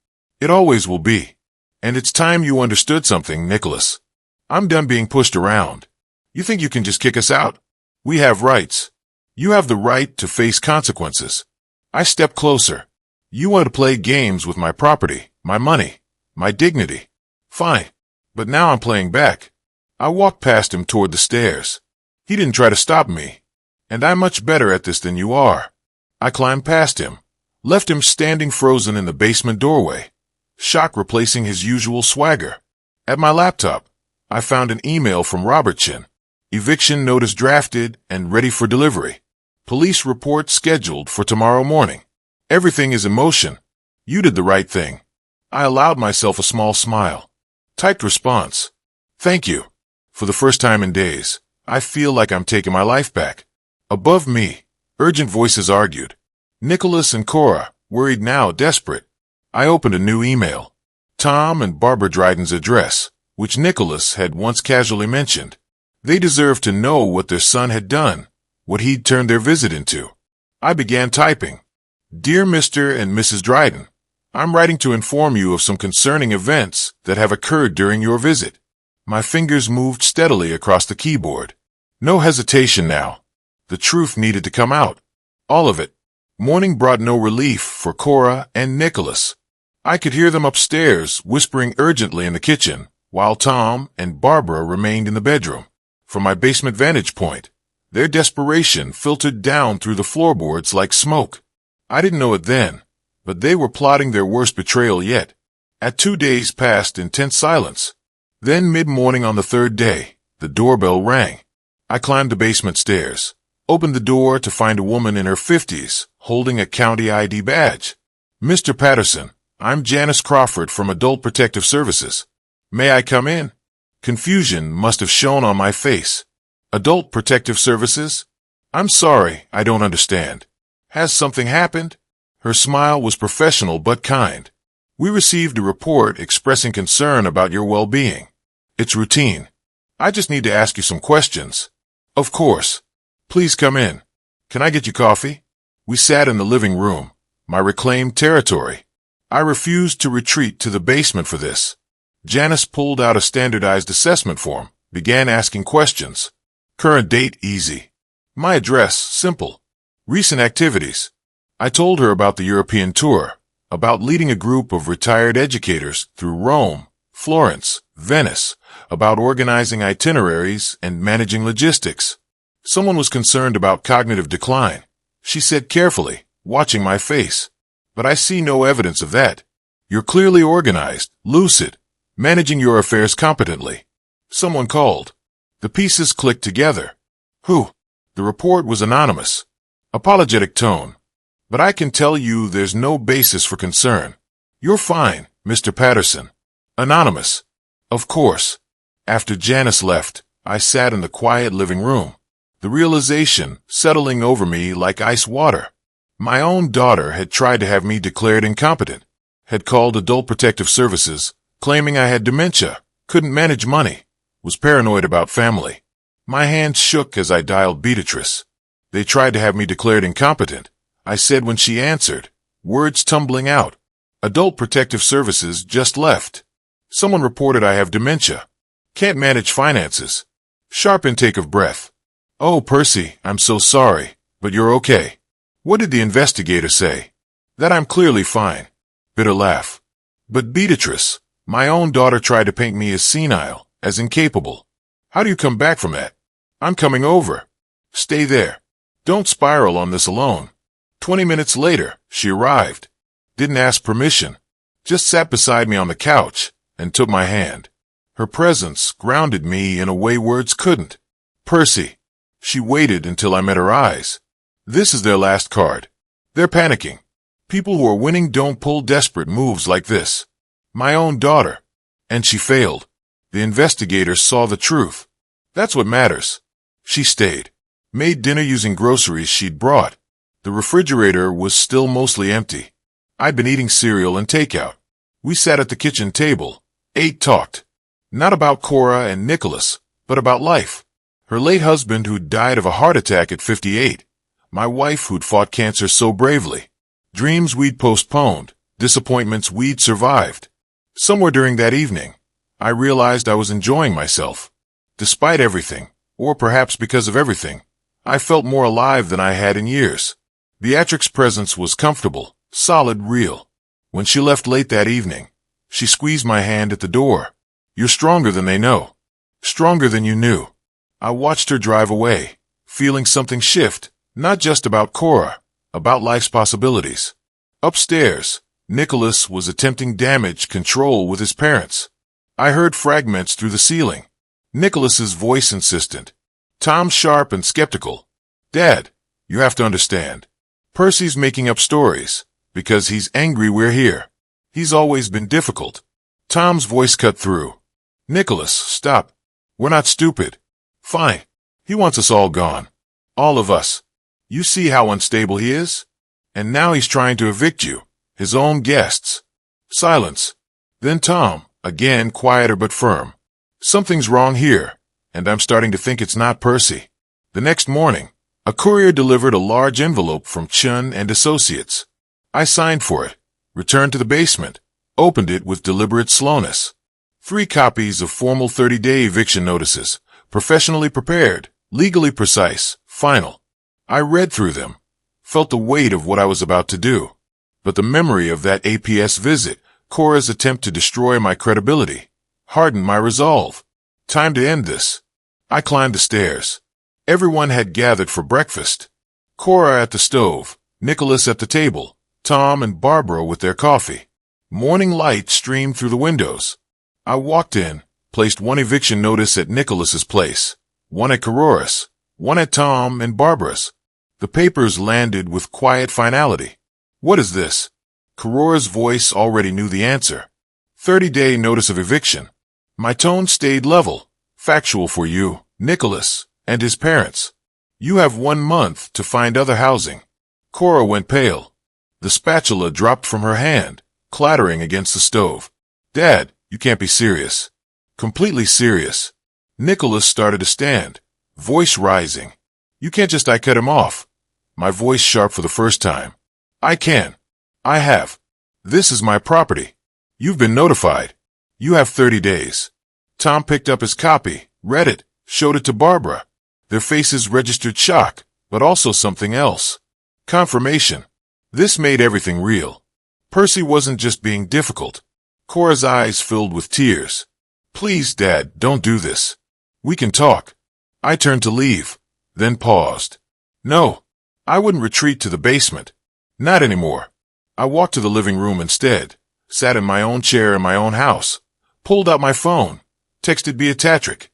It always will be. And it's time you understood something, Nicholas. I'm done being pushed around. You think you can just kick us out? We have rights. You have the right to face consequences. I stepped closer. You want to play games with my property, my money, my dignity. Fine. But now I'm playing back. I walked past him toward the stairs. He didn't try to stop me. And I'm much better at this than you are. I climbed past him, left him standing frozen in the basement doorway, shock replacing his usual swagger. At my laptop, I found an email from Robertson. Eviction notice drafted and ready for delivery. Police report scheduled for tomorrow morning. Everything is in motion. You did the right thing. I allowed myself a small smile. Typed response. Thank you. For the first time in days, I feel like I'm taking my life back. Above me, urgent voices argued. Nicholas and Cora, worried now, desperate. I opened a new email. Tom and Barbara Dryden's address. which Nicholas had once casually mentioned. They deserved to know what their son had done, what he'd turned their visit into. I began typing. Dear Mr. and Mrs. Dryden, I'm writing to inform you of some concerning events that have occurred during your visit. My fingers moved steadily across the keyboard. No hesitation now. The truth needed to come out. All of it. Morning brought no relief for Cora and Nicholas. I could hear them upstairs whispering urgently in the kitchen, while Tom and Barbara remained in the bedroom. From my basement vantage point, their desperation filtered down through the floorboards like smoke. I didn't know it then, but they were plotting their worst betrayal yet. 2 days passed in tense silence. Then mid-morning on the third day, the doorbell rang. I climbed the basement stairs, opened the door to find a woman in her 50s, holding a county ID badge. Mr. Patterson, I'm Janice Crawford from Adult Protective Services. May I come in? Confusion must have shown on my face. Adult Protective Services? I'm sorry, I don't understand. Has something happened? Her smile was professional but kind. We received a report expressing concern about your well-being. It's routine. I just need to ask you some questions. Of course. Please come in. Can I get you coffee? We sat in the living room, my reclaimed territory. I refused to retreat to the basement for this. Janice pulled out a standardized assessment form, began asking questions. Current date, easy. My address, simple. Recent activities. I told her about the European tour, about leading a group of retired educators through Rome, Florence, Venice, about organizing itineraries and managing logistics. Someone was concerned about cognitive decline. She said carefully, watching my face. But I see no evidence of that. You're clearly organized, lucid, managing your affairs competently. Someone called. The pieces clicked together. Who? The report was anonymous. Apologetic tone. But I can tell you there's no basis for concern. You're fine, Mr. Patterson. Anonymous. Of course. After Janice left, I sat in the quiet living room. The realization settling over me like ice water. My own daughter had tried to have me declared incompetent, had called Adult Protective Services, claiming I had dementia, couldn't manage money, was paranoid about family. My hands shook as I dialed Beatrice. They tried to have me declared incompetent, I said when she answered, words tumbling out. Adult Protective Services just left. Someone reported I have dementia. Can't manage finances. Sharp intake of breath. Oh, Percy, I'm so sorry, but you're okay. What did the investigator say? That I'm clearly fine. Bitter laugh. But Beatrice, my own daughter tried to paint me as senile, as incapable. How do you come back from that? I'm coming over. Stay there. Don't spiral on this alone. 20 minutes later, she arrived. Didn't ask permission. Just sat beside me on the couch and took my hand. Her presence grounded me in a way words couldn't. Percy. She waited until I met her eyes. This is their last card. They're panicking. People who are winning don't pull desperate moves like this. My own daughter. And she failed. The investigators saw the truth. That's what matters. She stayed. Made dinner using groceries she'd brought. The refrigerator was still mostly empty. I'd been eating cereal and takeout. We sat at the kitchen table. Ate, talked. Not about Cora and Nicholas, but about life. Her late husband who'd died of a heart attack at 58. My wife who'd fought cancer so bravely. Dreams we'd postponed. Disappointments we'd survived. Somewhere during that evening, I realized I was enjoying myself. Despite everything, or perhaps because of everything, I felt more alive than I had in years. Beatrix's presence was comfortable, solid, real. When she left late that evening, she squeezed my hand at the door. You're stronger than they know. Stronger than you knew. I watched her drive away, feeling something shift, not just about Cora, about life's possibilities. Upstairs, Nicholas was attempting damage control with his parents. I heard fragments through the ceiling. Nicholas's voice insistent. Tom sharp and skeptical. Dad, you have to understand. Percy's making up stories, because he's angry we're here. He's always been difficult. Tom's voice cut through. Nicholas, stop. We're not stupid. Fine. He wants us all gone. All of us. You see how unstable he is? And now he's trying to evict you, his own guests. Silence. Then Tom, again quieter but firm. Something's wrong here, and I'm starting to think it's not Percy. The next morning, a courier delivered a large envelope from Chun and Associates. I signed for it, returned to the basement, opened it with deliberate slowness. 3 copies of formal 30-day eviction notices, professionally prepared, legally precise, final. I read through them, felt the weight of what I was about to do. But the memory of that APS visit, Cora's attempt to destroy my credibility, hardened my resolve. Time to end this. I climbed the stairs. Everyone had gathered for breakfast. Cora at the stove, Nicholas at the table, Tom and Barbara with their coffee. Morning light streamed through the windows. I walked in, placed 1 eviction notice at Nicholas's place, 1 at Corora's, 1 at Tom and Barbara's. The papers landed with quiet finality. What is this? Corora's voice already knew the answer. 30-day notice of eviction. My tone stayed level, factual for you, Nicholas, and his parents. You have 1 month to find other housing. Cora went pale. The spatula dropped from her hand, clattering against the stove. Dad, you can't be serious. Completely serious. Nicholas started to stand, voice rising. You can't just cut him off. My voice sharp for the first time. I can. I have. This is my property. You've been notified. You have 30 days. Tom picked up his copy, read it, showed it to Barbara. Their faces registered shock, but also something else. Confirmation. This made everything real. Percy wasn't just being difficult. Cora's eyes filled with tears. Please, Dad, don't do this. We can talk. I turned to leave, then paused. No, I wouldn't retreat to the basement. Not anymore. I walked to the living room instead, sat in my own chair in my own house, pulled out my phone, texted Beatrice.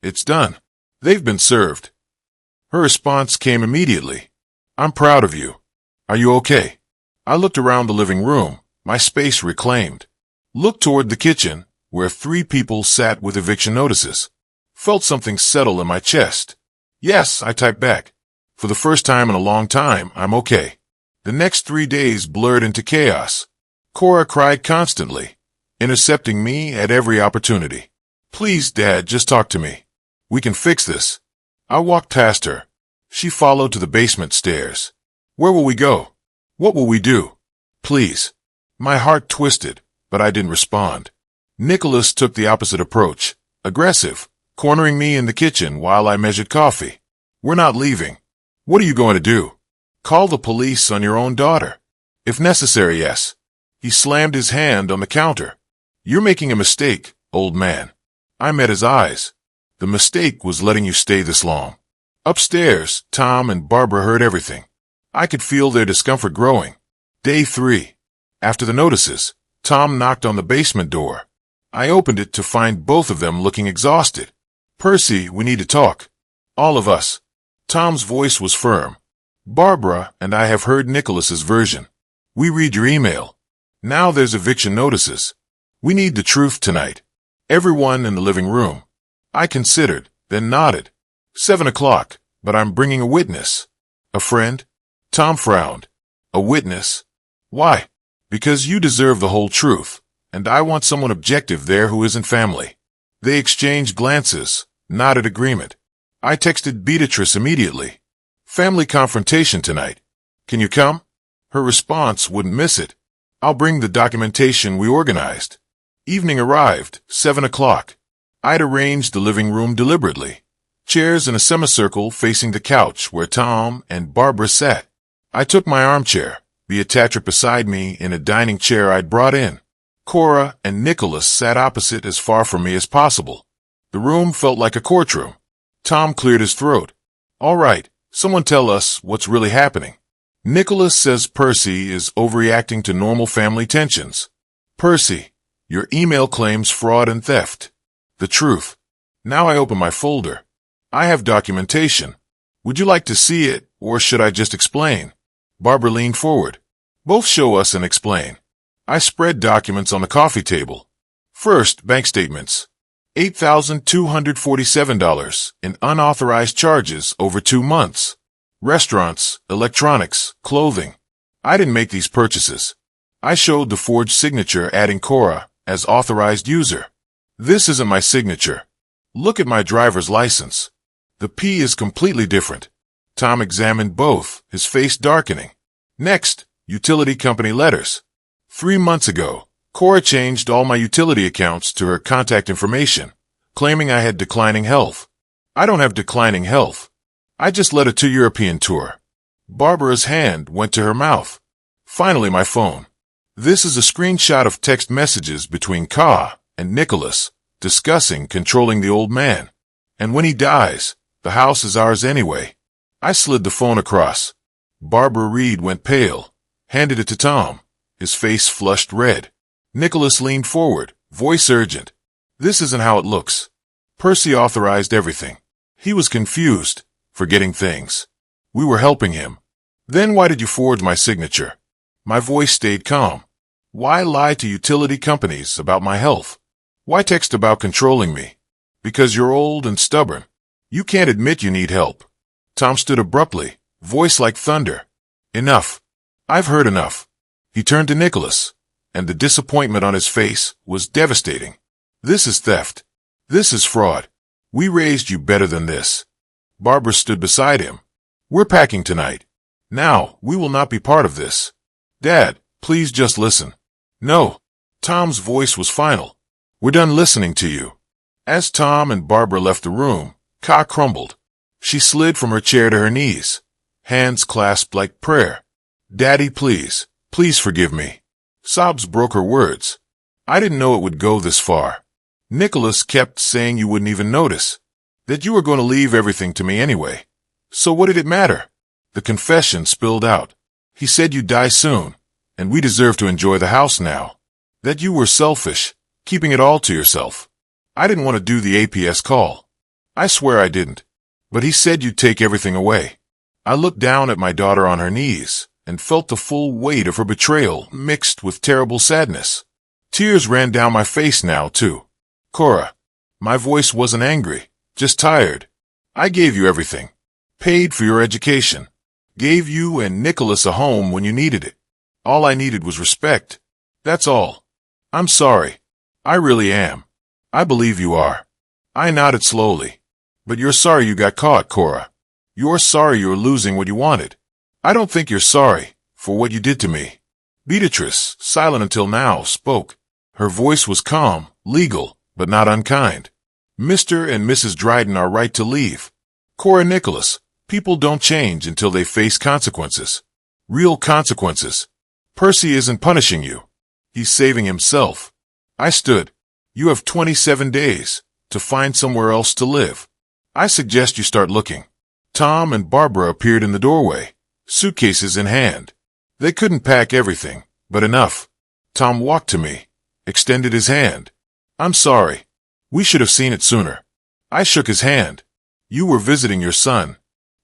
It's done. They've been served. Her response came immediately. I'm proud of you. Are you okay? I looked around the living room, my space reclaimed. Looked toward the kitchen, where 3 people sat with eviction notices. Felt something settle in my chest. Yes, I typed back. For the first time in a long time, I'm okay. The next 3 days blurred into chaos. Cora cried constantly, intercepting me at every opportunity. Please, Dad, just talk to me. We can fix this. I walked past her. She followed to the basement stairs. Where will we go? What will we do? Please. My heart twisted, but I didn't respond. Nicholas took the opposite approach, aggressive, cornering me in the kitchen while I measured coffee. We're not leaving. What are you going to do? Call the police on your own daughter. If necessary, yes. He slammed his hand on the counter. You're making a mistake, old man. I met his eyes. The mistake was letting you stay this long. Upstairs, Tom and Barbara heard everything. I could feel their discomfort growing. Day 3. After the notices, Tom knocked on the basement door. I opened it to find both of them looking exhausted. Percy, we need to talk. All of us. Tom's voice was firm. Barbara and I have heard Nicholas's version. We read your email. Now there's eviction notices. We need the truth tonight. Everyone in the living room. I considered, then nodded. 7 o'clock, but I'm bringing a witness. A friend? Tom frowned. A witness? Why? Because you deserve the whole truth, and I want someone objective there who isn't family. They exchanged glances, nodded agreement. I texted Beatrice immediately. Family confrontation tonight. Can you come? Her response wouldn't miss it. I'll bring the documentation we organized. Evening arrived, 7 o'clock. I'd arranged the living room deliberately. Chairs in a semicircle facing the couch where Tom and Barbara sat. I took my armchair, Beatrice beside me in a dining chair I'd brought in. Cora and Nicholas sat opposite as far from me as possible. The room felt like a courtroom. Tom cleared his throat. All right, someone tell us what's really happening. Nicholas says Percy is overreacting to normal family tensions. Percy, your email claims fraud and theft. The truth. Now I open my folder. I have documentation. Would you like to see it, or should I just explain? Barbara leaned forward. Both show us and explain. I spread documents on the coffee table. First, bank statements. $8,247 in unauthorized charges over 2 months. Restaurants, electronics, clothing. I didn't make these purchases. I showed the forged signature adding Cora as authorized user. This isn't my signature. Look at my driver's license. The P is completely different. Tom examined both, his face darkening. Next, utility company letters. 3 months ago, Cora changed all my utility accounts to her contact information, claiming I had declining health. I don't have declining health. I just led a 2 European tour. Barbara's hand went to her mouth. Finally, my phone. This is a screenshot of text messages between Ka and Nicholas, discussing controlling the old man. And when he dies, the house is ours anyway. I slid the phone across. Barbara Reed went pale, handed it to Tom. His face flushed red. Nicholas leaned forward, voice urgent. This isn't how it looks. Percy authorized everything. He was confused, forgetting things. We were helping him. Then why did you forge my signature? My voice stayed calm. Why lie to utility companies about my health? Why text about controlling me? Because you're old and stubborn. You can't admit you need help. Tom stood abruptly, voice like thunder. Enough. I've heard enough. He turned to Nicholas, and the disappointment on his face was devastating. This is theft. This is fraud. We raised you better than this. Barbara stood beside him. We're packing tonight. Now, we will not be part of this. Dad, please just listen. No. Tom's voice was final. We're done listening to you. As Tom and Barbara left the room, Ka crumbled. She slid from her chair to her knees, hands clasped like prayer. Daddy, please, please forgive me. Sobs broke her words. I didn't know it would go this far. Nicholas kept saying you wouldn't even notice, that you were going to leave everything to me anyway. So what did it matter? The confession spilled out. He said you'd die soon, and we deserve to enjoy the house now. That you were selfish, keeping it all to yourself. I didn't want to do the APS call. I swear I didn't. But he said you'd take everything away. I looked down at my daughter on her knees and felt the full weight of her betrayal mixed with terrible sadness. Tears ran down my face now, too. Cora. My voice wasn't angry, just tired. I gave you everything. Paid for your education. Gave you and Nicholas a home when you needed it. All I needed was respect. That's all. I'm sorry. I really am. I believe you are. I nodded slowly. But you're sorry you got caught, Cora. You're sorry you're losing what you wanted. I don't think you're sorry for what you did to me. Beatrice, silent until now, spoke. Her voice was calm, legal, but not unkind. Mr. and Mrs. Dryden are right to leave. Cora Nicholas, people don't change until they face consequences. Real consequences. Percy isn't punishing you. He's saving himself. I stood. You have 27 days to find somewhere else to live. I suggest you start looking. Tom and Barbara appeared in the doorway, suitcases in hand. They couldn't pack everything, but enough. Tom walked to me, extended his hand. I'm sorry. We should have seen it sooner. I shook his hand. You were visiting your son.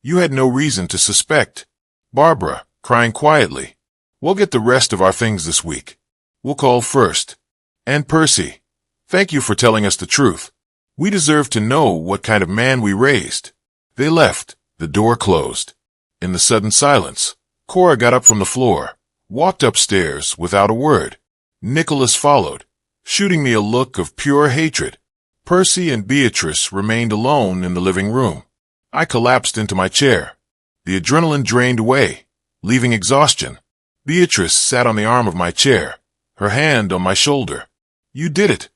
You had no reason to suspect. Barbara, crying quietly. We'll get the rest of our things this week. We'll call first. And Percy, thank you for telling us the truth. We deserve to know what kind of man we raised. They left. The door closed. In the sudden silence, Cora got up from the floor, walked upstairs without a word. Nicholas followed, shooting me a look of pure hatred. Percy and Beatrice remained alone in the living room. I collapsed into my chair. The adrenaline drained away, leaving exhaustion. Beatrice sat on the arm of my chair, her hand on my shoulder. You did it,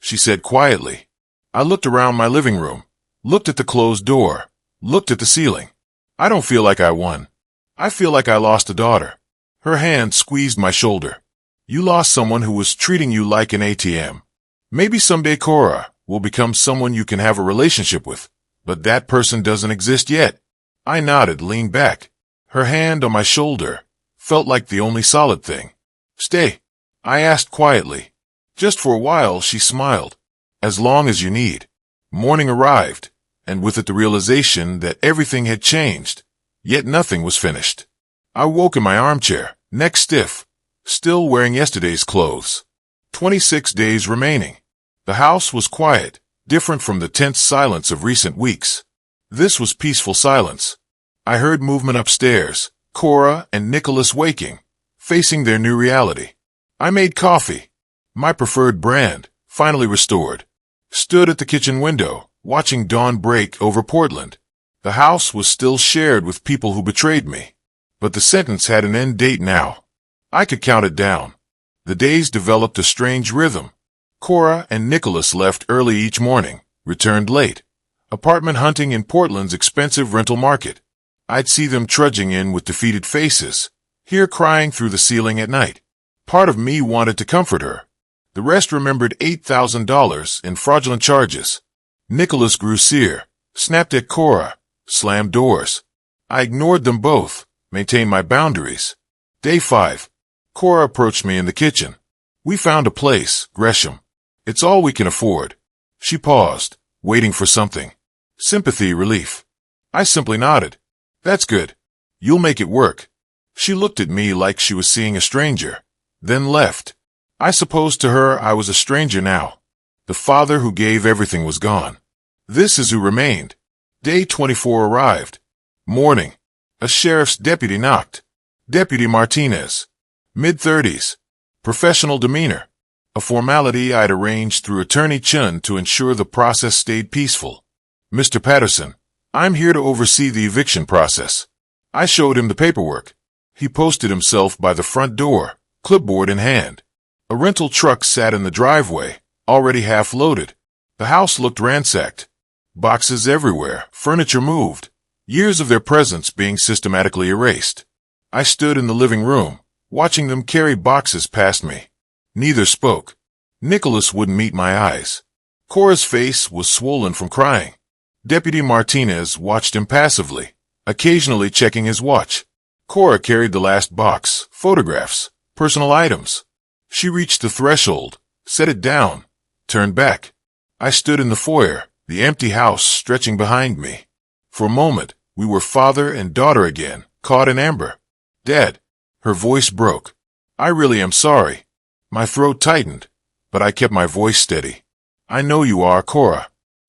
she said quietly. I looked around my living room, looked at the closed door, looked at the ceiling. I don't feel like I won. I feel like I lost a daughter. Her hand squeezed my shoulder. You lost someone who was treating you like an ATM. Maybe someday Cora will become someone you can have a relationship with, but that person doesn't exist yet. I nodded, leaned back. Her hand on my shoulder felt like the only solid thing. Stay, I asked quietly. Just for a while, she smiled. As long as you need. Morning arrived, and with it the realization that everything had changed, yet nothing was finished. I woke in my armchair, neck stiff, still wearing yesterday's clothes. 26 days remaining. The house was quiet, different from the tense silence of recent weeks. This was peaceful silence. I heard movement upstairs, Cora and Nicholas waking, facing their new reality. I made coffee, my preferred brand, finally restored. Stood at the kitchen window, watching dawn break over Portland. The house was still shared with people who betrayed me. But the sentence had an end date now. I could count it down. The days developed a strange rhythm. Cora and Nicholas left early each morning, returned late. Apartment hunting in Portland's expensive rental market. I'd see them trudging in with defeated faces, hear crying through the ceiling at night. Part of me wanted to comfort her. The rest remembered $8,000 in fraudulent charges. Nicholas grew sear, snapped at Cora, slammed doors. I ignored them both, maintained my boundaries. Day 5. Cora approached me in the kitchen. We found a place, Gresham. It's all we can afford. She paused, waiting for something. Sympathy, relief. I simply nodded. That's good. You'll make it work. She looked at me like she was seeing a stranger, then left. I suppose to her I was a stranger now. The father who gave everything was gone. This is who remained. Day 24 arrived. Morning. A sheriff's deputy knocked. Deputy Martinez. Mid-30s. Professional demeanor. A formality I'd arranged through Attorney Chun to ensure the process stayed peaceful. Mr. Patterson, I'm here to oversee the eviction process. I showed him the paperwork. He posted himself by the front door, clipboard in hand. A rental truck sat in the driveway, already half loaded. The house looked ransacked. Boxes everywhere, furniture moved. Years of their presence being systematically erased. I stood in the living room, watching them carry boxes past me. Neither spoke. Nicholas wouldn't meet my eyes. Cora's face was swollen from crying. Deputy Martinez watched impassively, occasionally checking his watch. Cora carried the last box, photographs, personal items. She reached the threshold, set it down, turned back. I stood in the foyer, the empty house stretching behind me. For a moment, we were father and daughter again, caught in amber. Dad. Her voice broke. I really am sorry. My throat tightened, but I kept my voice steady. I know you are, Cora.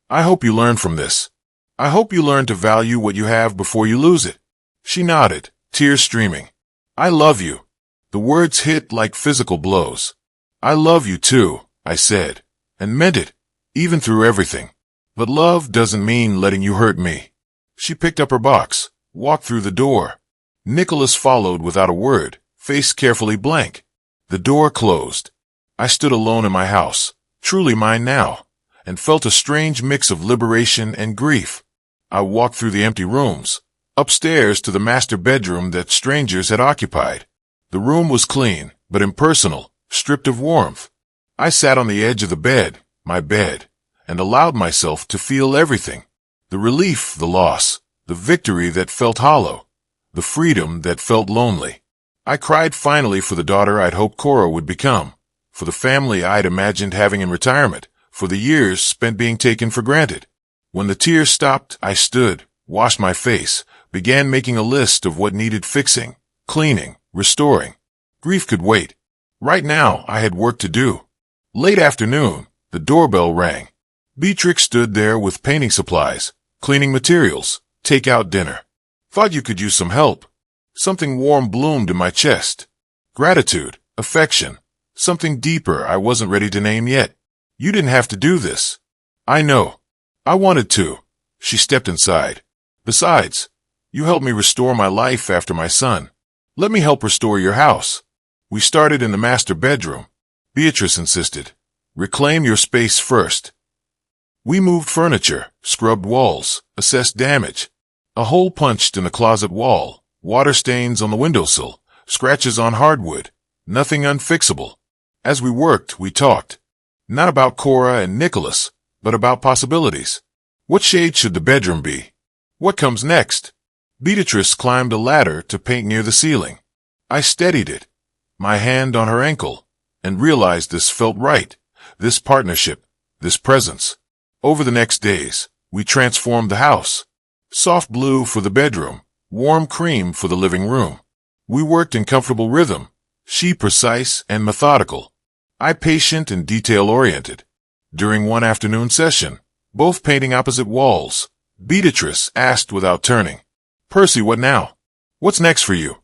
I hope you learn from this. I hope you learn to value what you have before you lose it. She nodded, tears streaming. I love you. The words hit like physical blows. I love you too, I said, and meant it, even through everything. But love doesn't mean letting you hurt me. She picked up her box, walked through the door. Nicholas followed without a word, face carefully blank. The door closed. I stood alone in my house, truly mine now, and felt a strange mix of liberation and grief. I walked through the empty rooms, upstairs to the master bedroom that strangers had occupied. The room was clean, but impersonal, stripped of warmth. I sat on the edge of the bed, my bed, and allowed myself to feel everything. The relief, the loss, the victory that felt hollow, the freedom that felt lonely. I cried finally for the daughter I'd hoped Cora would become, for the family I'd imagined having in retirement, for the years spent being taken for granted. When the tears stopped, I stood, washed my face, began making a list of what needed fixing, cleaning, restoring. Grief could wait. Right now, I had work to do. Late afternoon, the doorbell rang. Beatrix stood there with painting supplies, cleaning materials, take-out dinner. Thought you could use some help. Something warm bloomed in my chest. Gratitude, affection, something deeper I wasn't ready to name yet. You didn't have to do this. I know. I wanted to. She stepped inside. Besides, you helped me restore my life after my son. Let me help restore your house. We started in the master bedroom. Beatrice insisted. Reclaim your space first. We moved furniture, scrubbed walls, assessed damage. A hole punched in the closet wall, water stains on the windowsill, scratches on hardwood, nothing unfixable. As we worked, we talked. Not about Cora and Nicholas, but about possibilities. What shade should the bedroom be? What comes next? Beatrice climbed a ladder to paint near the ceiling. I steadied it, my hand on her ankle, and realized this felt right, this partnership, this presence. Over the next days, we transformed the house. Soft blue for the bedroom, warm cream for the living room. We worked in comfortable rhythm, she precise and methodical, I patient and detail-oriented. During one afternoon session, both painting opposite walls, Beatrice asked without turning, Percy, what now? What's next for you?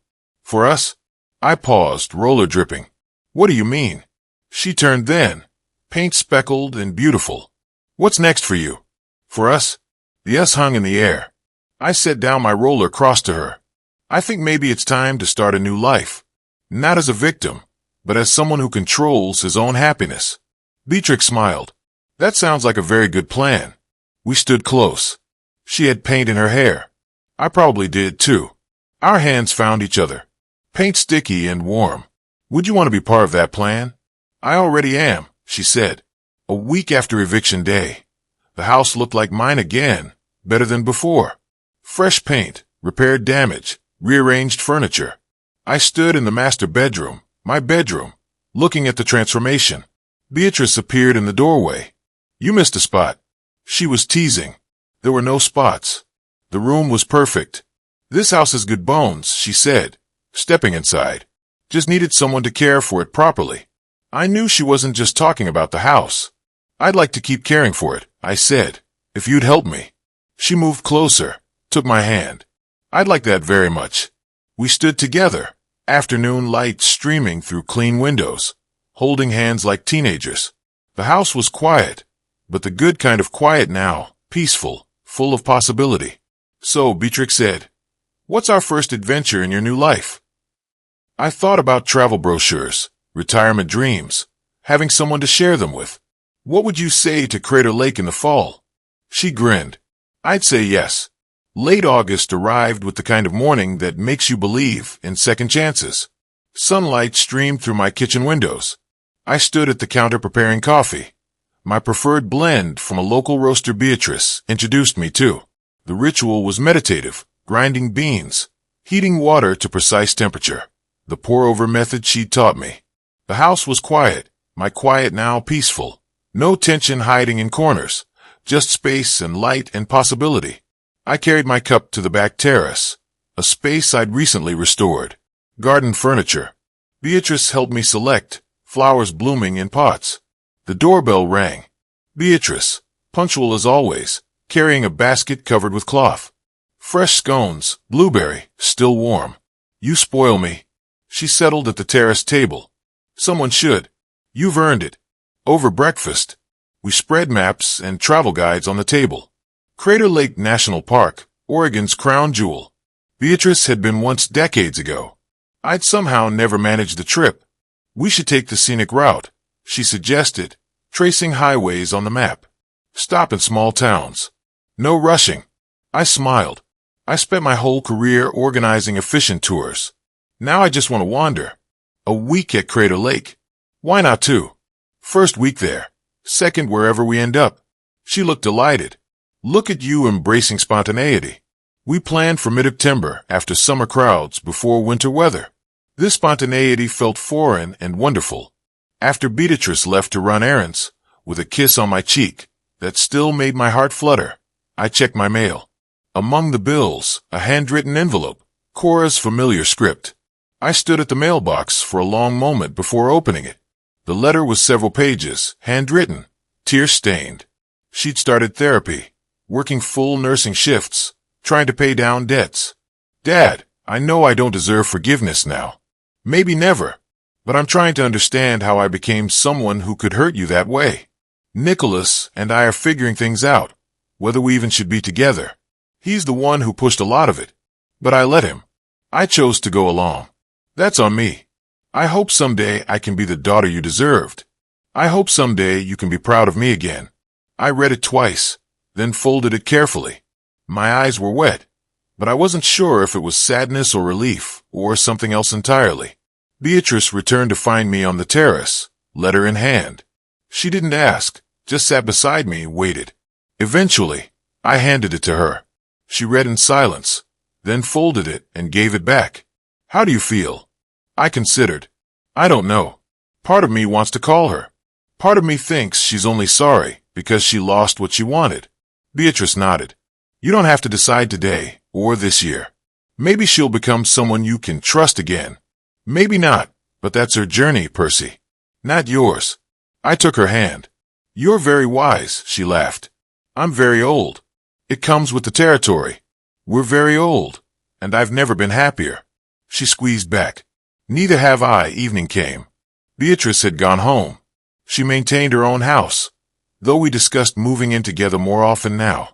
For us? I paused, roller dripping. What do you mean? She turned then, paint speckled and beautiful. What's next for you? For us? The S hung in the air. I set down my roller cross to her. I think maybe it's time to start a new life. Not as a victim, but as someone who controls his own happiness. Beatrix smiled. That sounds like a very good plan. We stood close. She had paint in her hair. I probably did too. Our hands found each other. Paint sticky and warm. Would you want to be part of that plan? I already am, she said. A week after eviction day. The house looked like mine again, better than before. Fresh paint, repaired damage, rearranged furniture. I stood in the master bedroom, my bedroom, looking at the transformation. Beatrice appeared in the doorway. You missed a spot. She was teasing. There were no spots. The room was perfect. This house has good bones, she said, stepping inside. Just needed someone to care for it properly. I knew she wasn't just talking about the house. I'd like to keep caring for it, I said, if you'd help me. She moved closer, took my hand. I'd like that very much. We stood together, afternoon light streaming through clean windows, holding hands like teenagers. The house was quiet, but the good kind of quiet now, peaceful, full of possibility. So, Beatrix said, what's our first adventure in your new life? I thought about travel brochures, retirement dreams, having someone to share them with. What would you say to Crater Lake in the fall? She grinned. I'd say yes. Late August arrived with the kind of morning that makes you believe in second chances. Sunlight streamed through my kitchen windows. I stood at the counter preparing coffee. My preferred blend from a local roaster Beatrice introduced me to. The ritual was meditative, grinding beans, heating water to precise temperature. The pour-over method she'd taught me. The house was quiet, my quiet now peaceful. No tension hiding in corners, just space and light and possibility. I carried my cup to the back terrace, a space I'd recently restored. Garden furniture. Beatrice helped me select, flowers blooming in pots. The doorbell rang. Beatrice, punctual as always, carrying a basket covered with cloth. Fresh scones, blueberry, still warm. You spoil me. She settled at the terrace table. Someone should. You've earned it. Over breakfast, we spread maps and travel guides on the table. Crater Lake National Park, Oregon's crown jewel. Beatrice had been once decades ago. I'd somehow never managed the trip. We should take the scenic route, she suggested, tracing highways on the map. Stop in small towns. No rushing. I smiled. I spent my whole career organizing efficient tours. Now I just want to wander. A week at Crater Lake. Why not two? First week there. Second wherever we end up. She looked delighted. Look at you embracing spontaneity. We planned for mid-September after summer crowds before winter weather. This spontaneity felt foreign and wonderful. After Beatrice left to run errands, with a kiss on my cheek that still made my heart flutter, I checked my mail. Among the bills, a handwritten envelope, Cora's familiar script. I stood at the mailbox for a long moment before opening it. The letter was several pages, handwritten, tear-stained. She'd started therapy, working full nursing shifts, trying to pay down debts. Dad, I know I don't deserve forgiveness now. Maybe never, but I'm trying to understand how I became someone who could hurt you that way. Nicholas and I are figuring things out, whether we even should be together. He's the one who pushed a lot of it, but I let him. I chose to go along. That's on me. I hope someday I can be the daughter you deserved. I hope someday you can be proud of me again. I read it twice, then folded it carefully. My eyes were wet, but I wasn't sure if it was sadness or relief, or something else entirely. Beatrice returned to find me on the terrace, letter in hand. She didn't ask, just sat beside me and waited. Eventually, I handed it to her. She read in silence, then folded it and gave it back. How do you feel? I considered. I don't know. Part of me wants to call her. Part of me thinks she's only sorry because she lost what she wanted. Beatrice nodded. You don't have to decide today or this year. Maybe she'll become someone you can trust again. Maybe not, but that's her journey, Percy. Not yours. I took her hand. You're very wise, she laughed. I'm very old. It comes with the territory. We're very old, and I've never been happier. She squeezed back. Neither have I. Evening came. Beatrice had gone home. She maintained her own house. though we discussed moving in together more often now.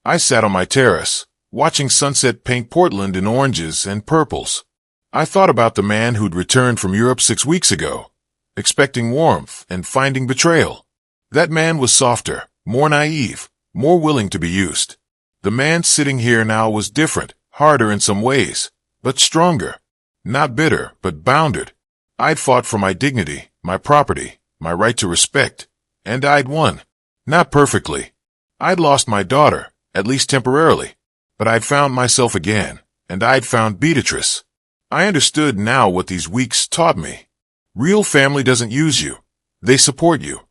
I sat on my terrace, watching sunset paint Portland in oranges and purples. I thought about the man who'd returned from Europe 6 weeks ago, expecting warmth and finding betrayal. That man was softer, more naive, more willing to be used. The man sitting here now was different, harder in some ways, but stronger. Not bitter, but bounded. I'd fought for my dignity, my property, my right to respect, and I'd won. Not perfectly. I'd lost my daughter, at least temporarily, but I'd found myself again, and I'd found Beatrice. I understood now what these weeks taught me. Real family doesn't use you. They support you.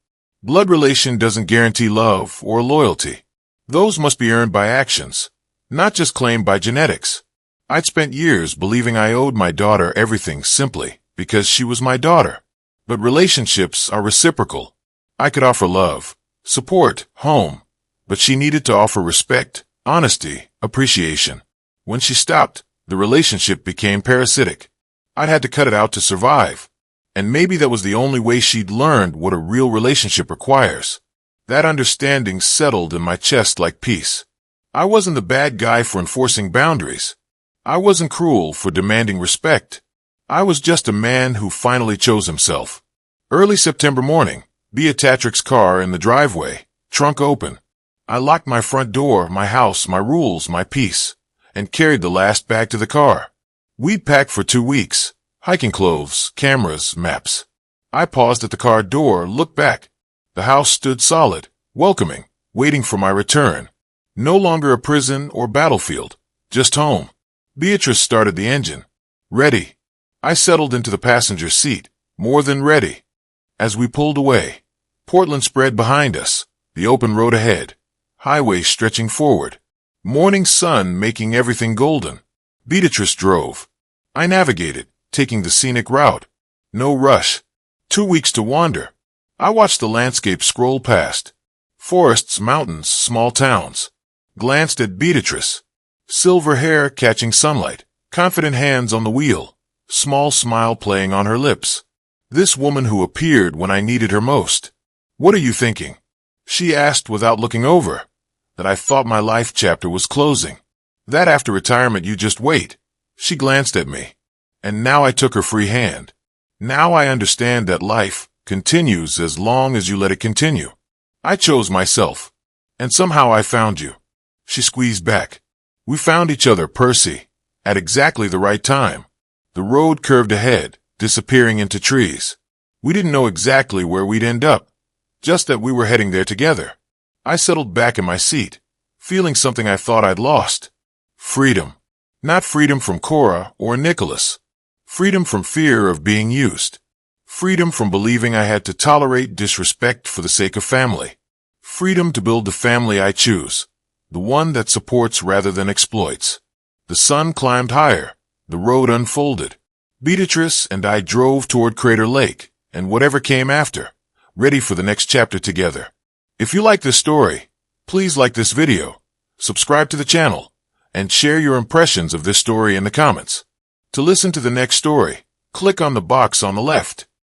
Blood relation doesn't guarantee love or loyalty. Those must be earned by actions, not just claimed by genetics. I'd spent years believing I owed my daughter everything simply because she was my daughter. But relationships are reciprocal. I could offer love, support, home, but she needed to offer respect, honesty, appreciation. When she stopped, the relationship became parasitic. I'd had to cut it out to survive. And maybe that was the only way she'd learned what a real relationship requires. That understanding settled in my chest like peace. I wasn't the bad guy for enforcing boundaries. I wasn't cruel for demanding respect. I was just a man who finally chose himself. Early September morning, Beatrix's car in the driveway, trunk open. I locked my front door, my house, my rules, my peace, and carried the last bag to the car. We'd packed for 2 weeks. Hiking clothes, cameras, maps. I paused at the car door, looked back. The house stood solid, welcoming, waiting for my return. No longer a prison or battlefield, just home. Beatrice started the engine. Ready. I settled into the passenger seat, more than ready. As we pulled away, Portland spread behind us, the open road ahead, highway stretching forward, morning sun making everything golden. Beatrice drove. I navigated, taking the scenic route. No rush. 2 weeks to wander. I watched the landscape scroll past. Forests, mountains, small towns. Glanced at Beatrice. Silver hair catching sunlight. Confident hands on the wheel. Small smile playing on her lips. This woman who appeared when I needed her most. What are you thinking? She asked without looking over. That I thought my life chapter was closing. That after retirement you just wait. She glanced at me. And now I took her free hand. Now I understand that life continues as long as you let it continue. I chose myself. And somehow I found you. She squeezed back. We found each other, Percy, at exactly the right time. The road curved ahead, disappearing into trees. We didn't know exactly where we'd end up, just that we were heading there together. I settled back in my seat, feeling something I thought I'd lost. Freedom. Not freedom from Cora or Nicholas. Freedom from fear of being used. Freedom from believing I had to tolerate disrespect for the sake of family. Freedom to build the family I choose, the one that supports rather than exploits. The sun climbed higher, the road unfolded. Beatrice and I drove toward Crater Lake, and whatever came after, ready for the next chapter together. If you like this story, please like this video, subscribe to the channel, and share your impressions of this story in the comments. To listen to the next story, click on the box on the left.